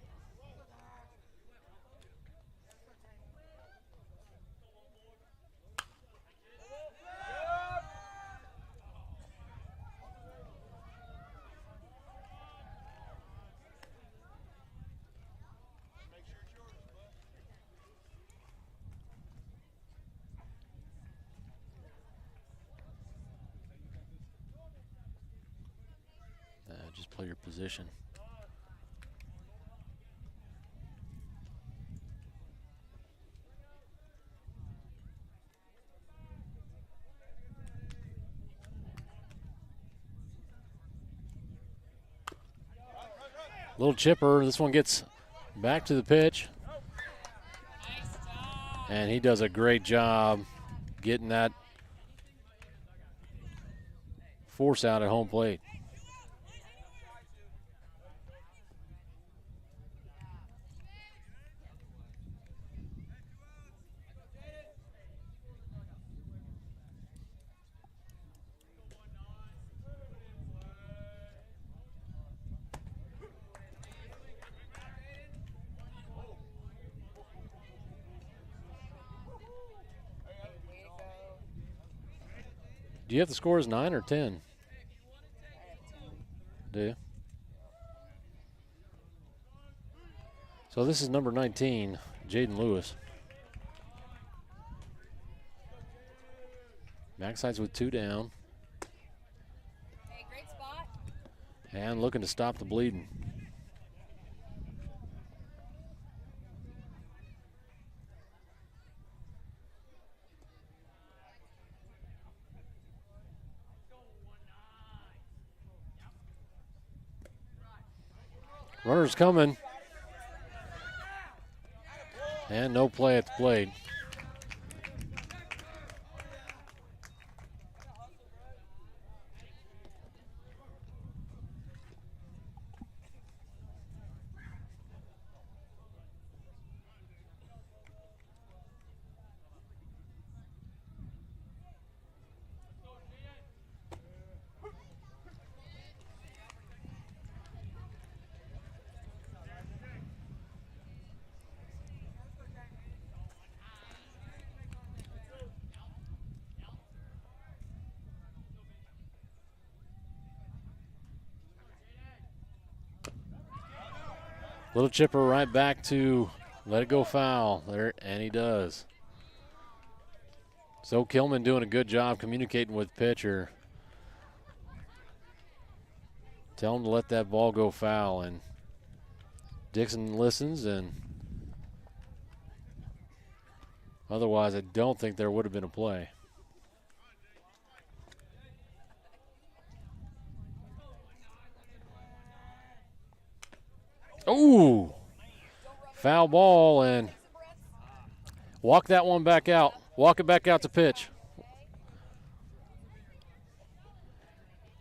Just play your position. Little chipper. This one gets back to the pitch. Nice job. And he does a great job getting that force out at home plate. Way to go. Do you have the score as 9 or 10? I have 2. Do you? So this is number 19, Jaden Lewis. MacNSeitz with 2 down. Hey, great spot. And looking to stop the bleeding. Runner's coming. And no play at the plate. Little chipper right back to let it go foul there, and he does. So Kilman doing a good job communicating with pitcher. Tell him to let that ball go foul, and Dixon listens, and otherwise I don't think there would have been a play. Ooh, foul ball, and walk that one back out. Walk it back out to pitch.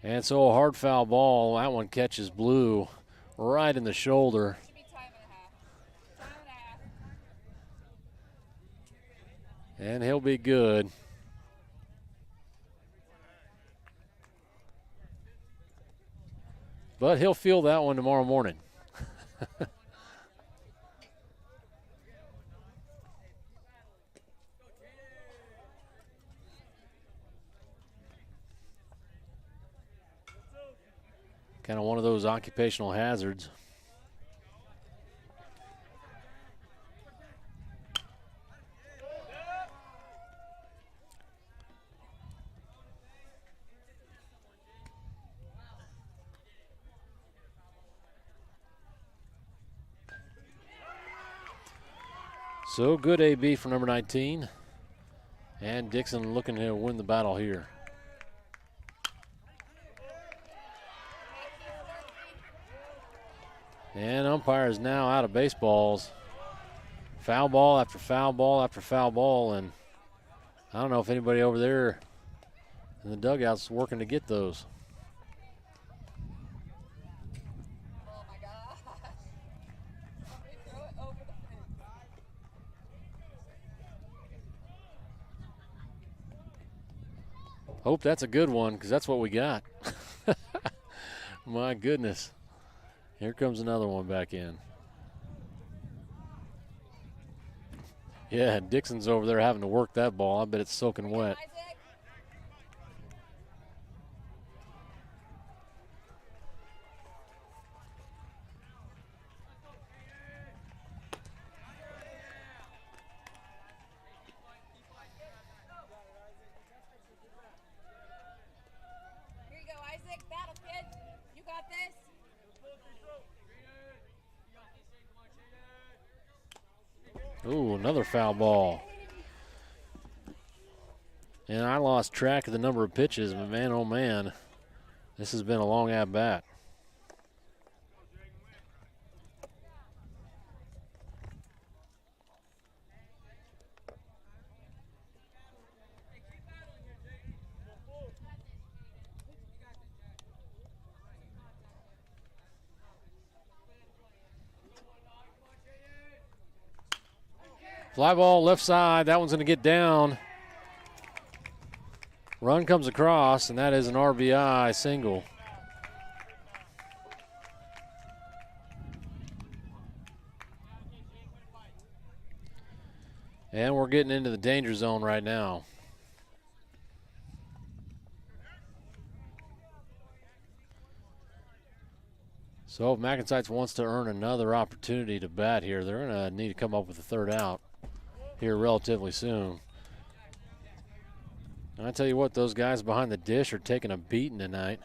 And so a hard foul ball. That one catches Blue right in the shoulder. Should be time and a half. Time and a half. And he'll be good. But he'll feel that one tomorrow morning. Kind of one of those occupational hazards. So good AB for number 19. And Dixon looking to win the battle here. And umpire is now out of baseballs. Foul ball after foul ball after foul ball. And I don't know if anybody over there in the dugout's working to get those. Oh my gosh. Somebody throw it over the fence. Hope that's a good one, because that's what we got. My goodness. Here comes another one back in. Yeah, Dixon's over there having to work that ball. I bet it's soaking wet. Isaac. Here you go, Isaac. Battle, kid. You got this. Ooh, another foul ball. And I lost track of the number of pitches, but man, oh man, this has been a long at-bat. Fly ball left side. That one's going to get down. Run comes across, and that is an RBI single. And we're getting into the danger zone right now. So if MacNSeitz wants to earn another opportunity to bat here, they're going to need to come up with a third out here relatively soon. And I tell you what, those guys behind the dish are taking a beating tonight.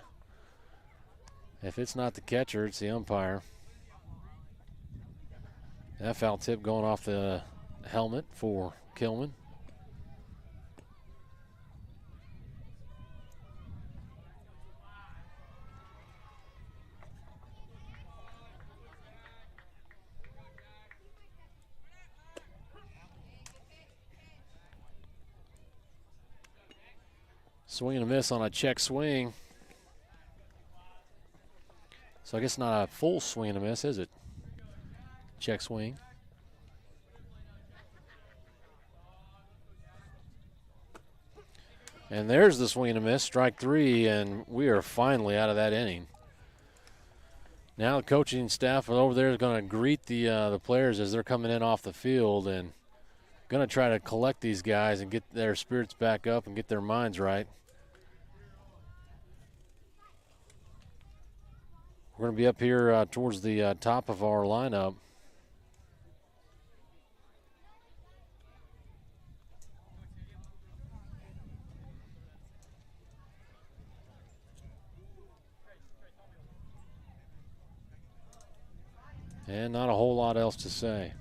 If it's not the catcher, it's the umpire. That foul tip going off the helmet for Kilman. Swing and a miss on a check swing. So I guess not a full swing and a miss, is it? Check swing. And there's the swing and a miss, strike three, and we are finally out of that inning. Now the coaching staff over there is going to greet the players as they're coming in off the field and going to try to collect these guys and get their spirits back up and get their minds right. We're going to be up here towards the top of our lineup. And not a whole lot else to say.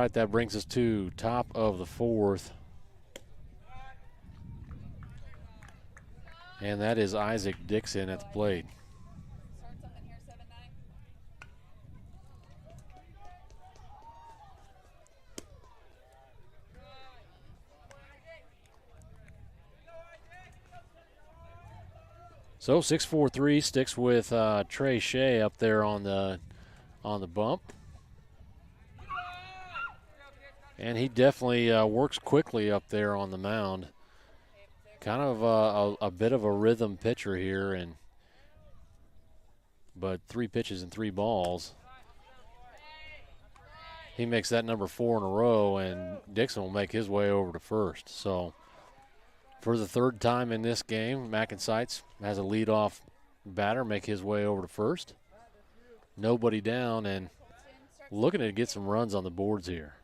right, that brings us to top of the fourth. And that is Isaac Dixon at the plate. Start something here, 7-9. So 6-4-3 sticks with Trey Shea up there on the bump. And he definitely works quickly up there on the mound. Kind of a bit of a rhythm pitcher here, but 3 pitches and 3 balls. He makes that number 4 in a row, and Dixon will make his way over to first. So for the third time in this game, MacNSeitz has a leadoff batter make his way over to first. Nobody down, and looking to get some runs on the boards here.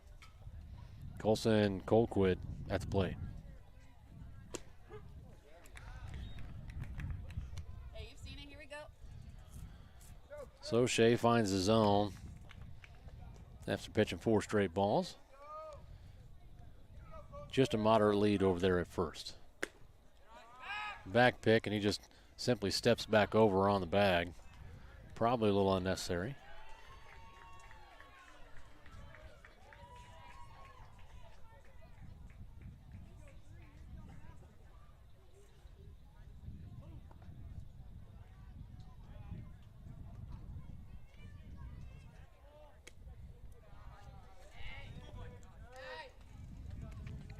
Colson Colquitt at the plate. Hey, you've seen it. Here we go. So Shea finds the zone after pitching 4 straight balls. Just a moderate lead over there at first. Back pick, and he just simply steps back over on the bag. Probably a little unnecessary.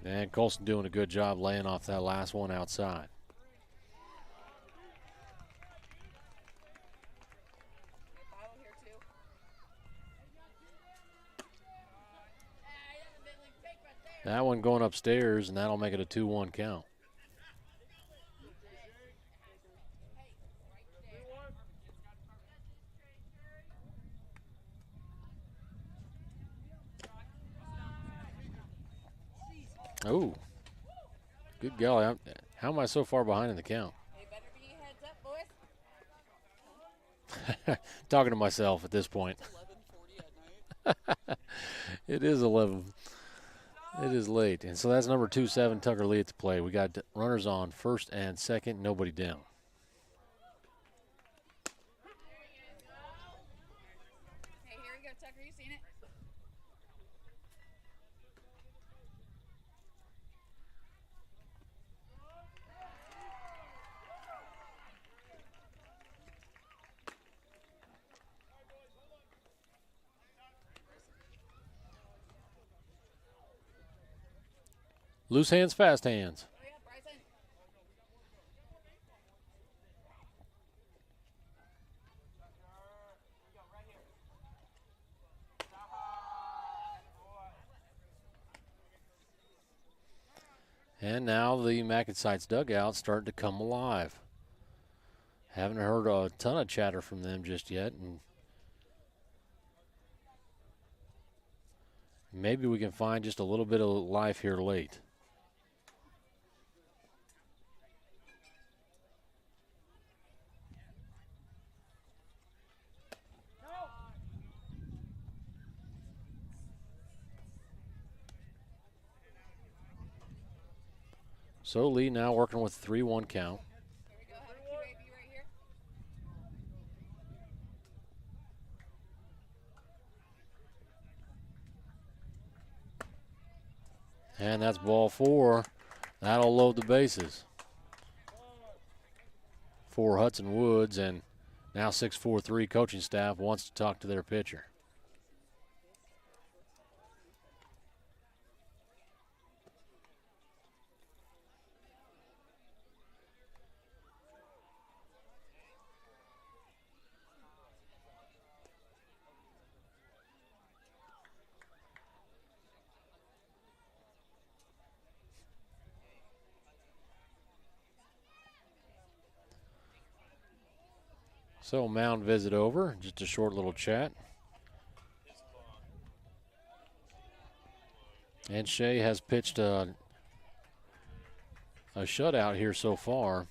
And Colson doing a good job laying off that last one outside. That one going upstairs, and that'll make it a 2-1 count. Oh, good golly. How am I so far behind in the count? Hey, better be heads up, boys. Talking to myself at this point. 11:40 at night. It is 11. It is late. And so that's number 2-7, Tucker Lee at the play. We got runners on first and second, nobody down. Hey, here we go, Tucker. You seen it? Loose hands, fast hands. Oh, yeah, Bryson. And now the MacNSeitz dugout starting to come alive. Haven't heard a ton of chatter from them just yet, and maybe we can find just a little bit of life here late. So Lee now working with 3-1 count. Here we go. Have a QAB right here. And that's ball 4. That'll load the bases for Hudson Woods, and now 6-4-3 coaching staff wants to talk to their pitcher. So mound visit over, just a short little chat. And Shea has pitched a shutout here so far.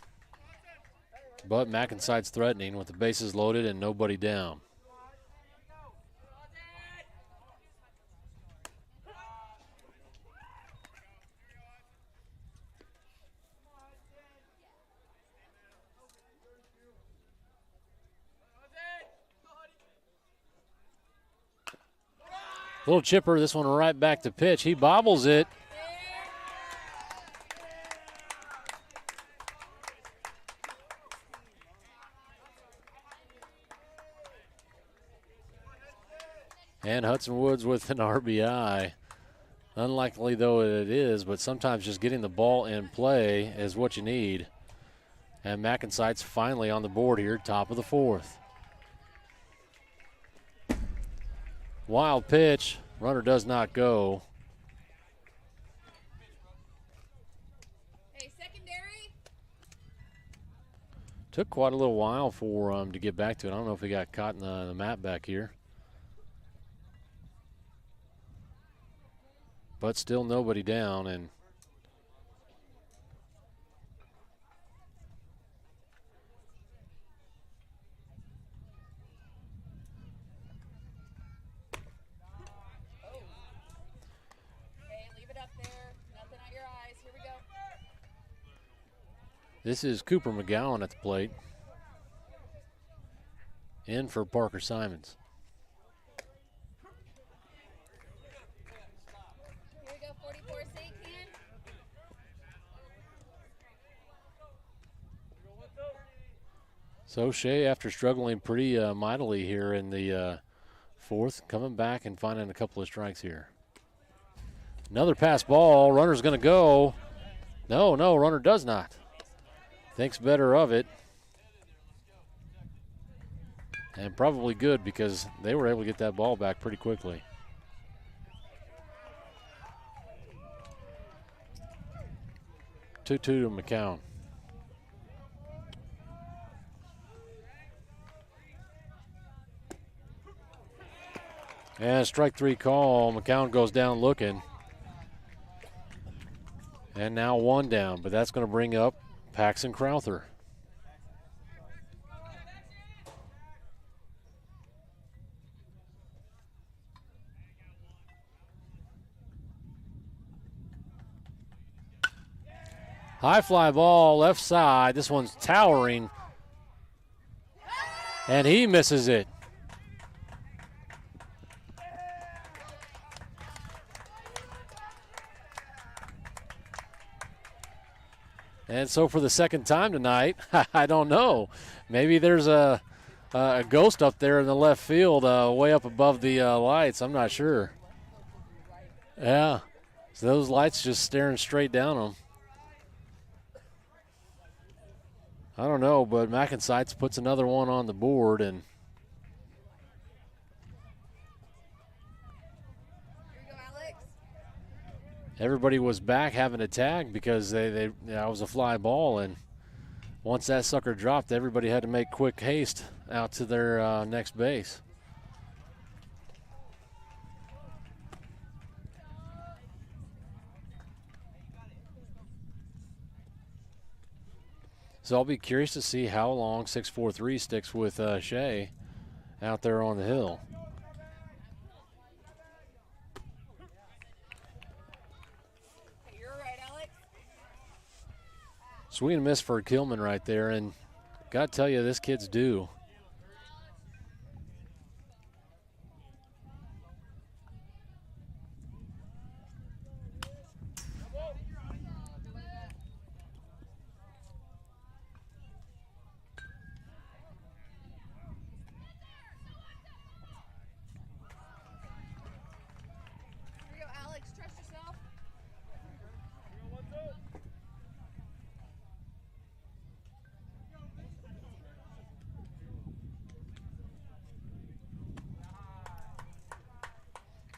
But MacNSeitz threatening with the bases loaded and nobody down. Little chipper, this one right back to pitch. He bobbles it. And Hudson Woods with an RBI. Unlikely though it is, but sometimes just getting the ball in play is what you need. And MacNSeitz finally on the board here, top of the fourth. Wild pitch, runner does not go. Hey, secondary. Took quite a little while for to get back to it. I don't know if he got caught in the map back here. But still nobody down, and Hey, leave it up there. Nothing at your eyes. Here we go. this is Cooper McGowan at the plate. In for Parker Simons. Here we go. 44 St. Can. So Shea, after struggling pretty mightily here in the fourth, coming back and finding a couple of strikes here. Another pass ball. Runner's going to go. No, runner does not. Thinks better of it. And probably good because they were able to get that ball back pretty quickly. Two to McCown. And strike three call. McCown goes down looking. And now one down, but that's going to bring up Paxton Crowther. High fly ball, left side. This one's towering. And he misses it. And so for the second time tonight, I don't know. Maybe there's a ghost up there in the left field way up above the lights. I'm not sure. Yeah. So those lights just staring straight down them. I don't know, but MacNSeitz puts another one on the board, and Here we go, Alex. everybody was back having a tag because that was a fly ball, and once that sucker dropped, everybody had to make quick haste out to their next base. So I'll be curious to see how long 643 sticks with Shea out there on the hill. Hey, you're right, Alex. Swing and miss for Kilman right there, and got to tell you, this kid's due. Here we go, Alex. Trust yourself.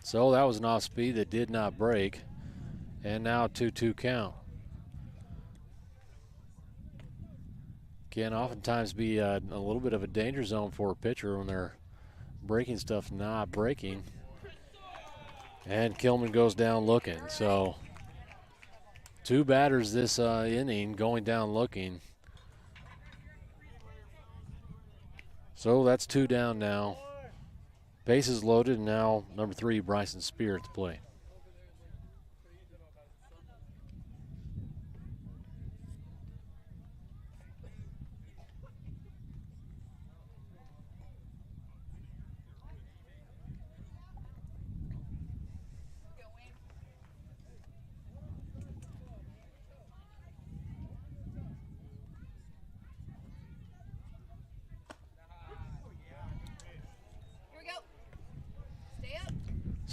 So that was an off speed that did not break. And now 2-2 count. Can oftentimes be a little bit of a danger zone for a pitcher when they're breaking stuff not breaking. And Kilman goes down looking. So two batters this inning going down looking. So that's two down now. Bases loaded, and now number 3, Bryson Spear at the plate.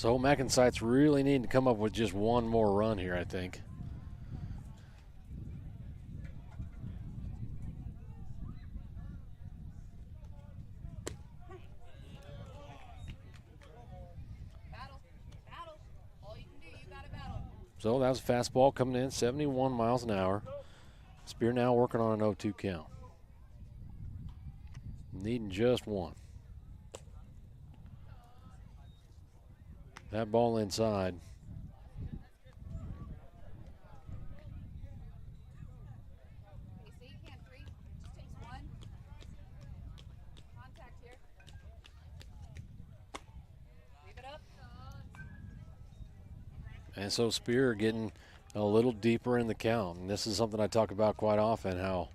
So MacNSeitz really need to come up with just one more run here, I think. Battle. All you can do, you got to battle. So that was a fastball coming in, 71 miles an hour. Spear now working on an 0-2 count. Needing just one. That ball inside. And so Spear getting a little deeper in the count. And this is something I talk about quite often, how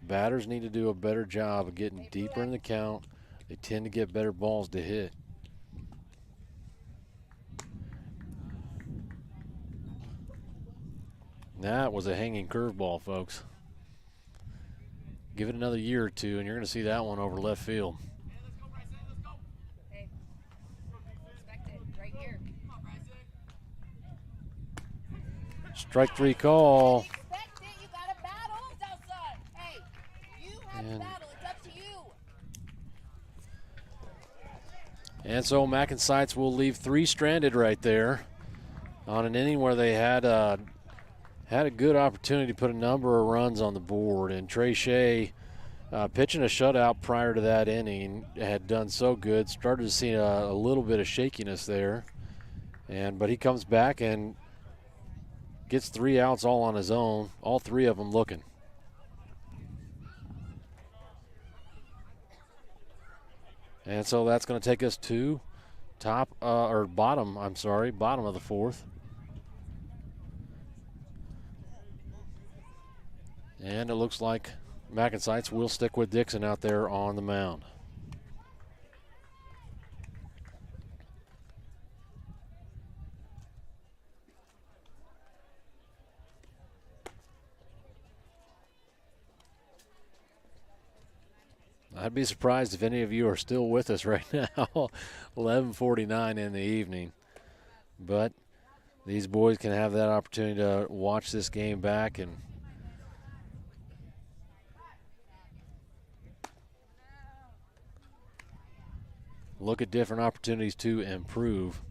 batters need to do a better job of getting deeper in the count. They tend to get better balls to hit. That was a hanging curveball, folks. Give it another year or two, and you're going to see that one over left field. Hey, expect it right here. Strike three call. Expect it. You got to battle. It's outside. Hey, you have to battle. It's up to you. And so MacNSeitz will leave three stranded right there on an inning where they had a good opportunity to put a number of runs on the board. And Trey Shea, pitching a shutout prior to that inning, had done so good. Started to see a little bit of shakiness there. But he comes back and gets 3 outs all on his own, all 3 of them looking. And so that's going to take us to bottom of the 4th. And it looks like MacNSeitz will stick with Dixon out there on the mound. I'd be surprised if any of you are still with us right now, 11:49 in the evening. But these boys can have that opportunity to watch this game back and look at different opportunities to improve.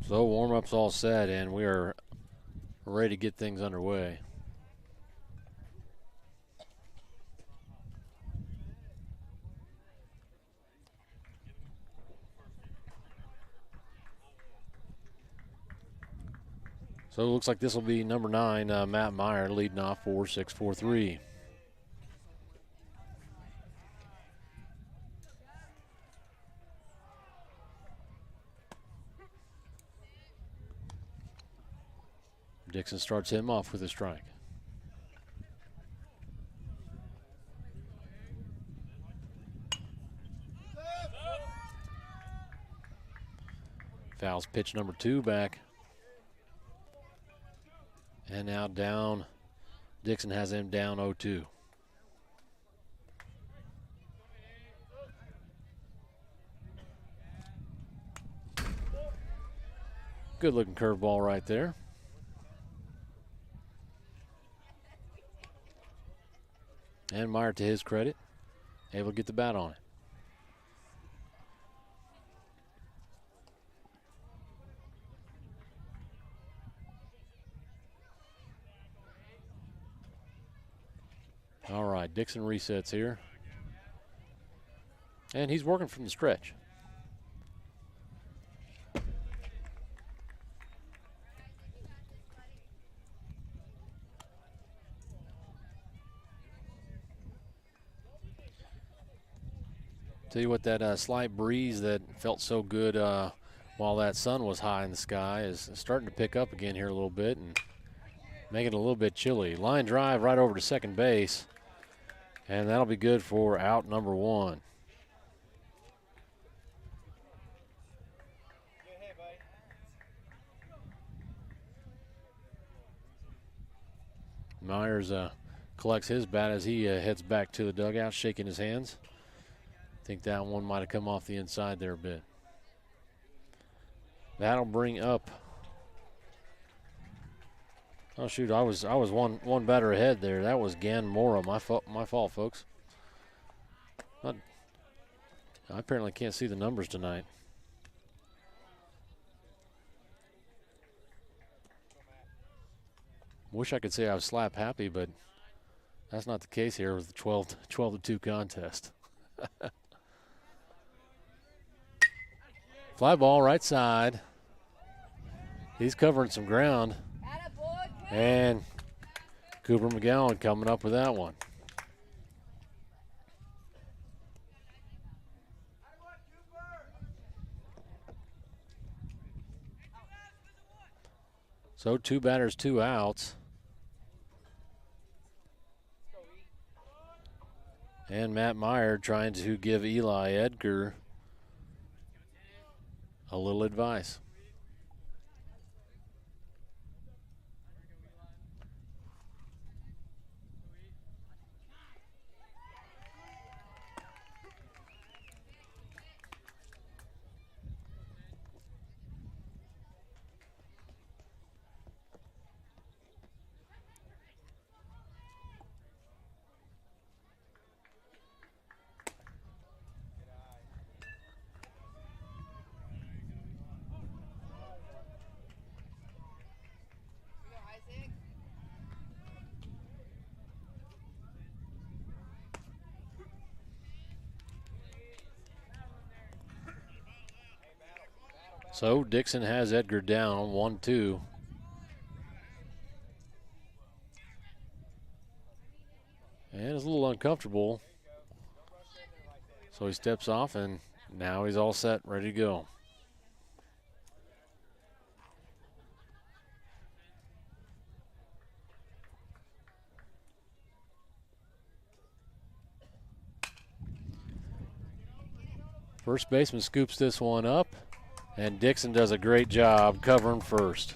So warm-up's all set, and we are ready to get things underway. So it looks like this will be number 9, Matt Meyer, leading off for 6-4-3. Dixon starts him off with a strike. Fouls pitch number 2 back. And now down. Dixon has him down 0-2. Good looking curveball right there. And Meyer, to his credit, able to get the bat on it. All right, Dixon resets here. And he's working from the stretch. Tell you what, that slight breeze that felt so good while that sun was high in the sky is starting to pick up again here a little bit and make it a little bit chilly. Line drive right over to second base, and that'll be good for out number 1. Myers collects his bat as he heads back to the dugout, shaking his hands. I think that one might have come off the inside there a bit. That'll bring up. Oh shoot! I was one batter ahead there. That was Gan Mora. My fault, folks. I apparently can't see the numbers tonight. Wish I could say I was slap happy, but that's not the case here with the 12-2 contest. Fly ball right side. He's covering some ground. And Cooper McGowan coming up with that one. So 2 batters, 2 outs. And Matt Meyer trying to give Eli Edgar a little advice. So Dixon has Edgar down 1-2. And it's a little uncomfortable. So he steps off, and now he's all set, ready to go. First baseman scoops this one up. And Dixon does a great job covering first.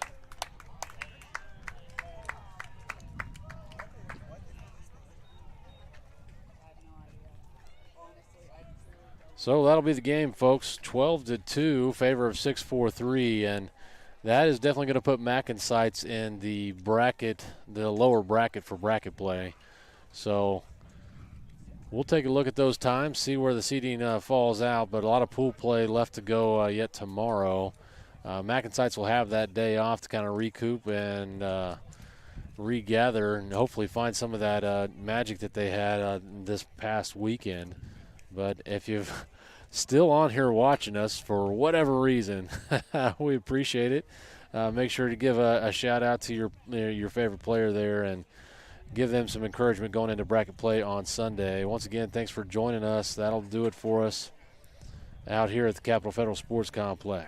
So that'll be the game, folks. 12-2, favor of 6-4-3, and that is definitely going to put MacNSeitz in the bracket, the lower bracket for bracket play. So we'll take a look at those times, see where the seeding falls out, but a lot of pool play left to go yet tomorrow. MacNSeitz will have that day off to kind of recoup and regather and hopefully find some of that magic that they had this past weekend. But if you're still on here watching us for whatever reason, we appreciate it. Make sure to give a shout out to your favorite player there and give them some encouragement going into bracket play on Sunday. Once again, thanks for joining us. That'll do it for us out here at the Capital Federal Sports Complex.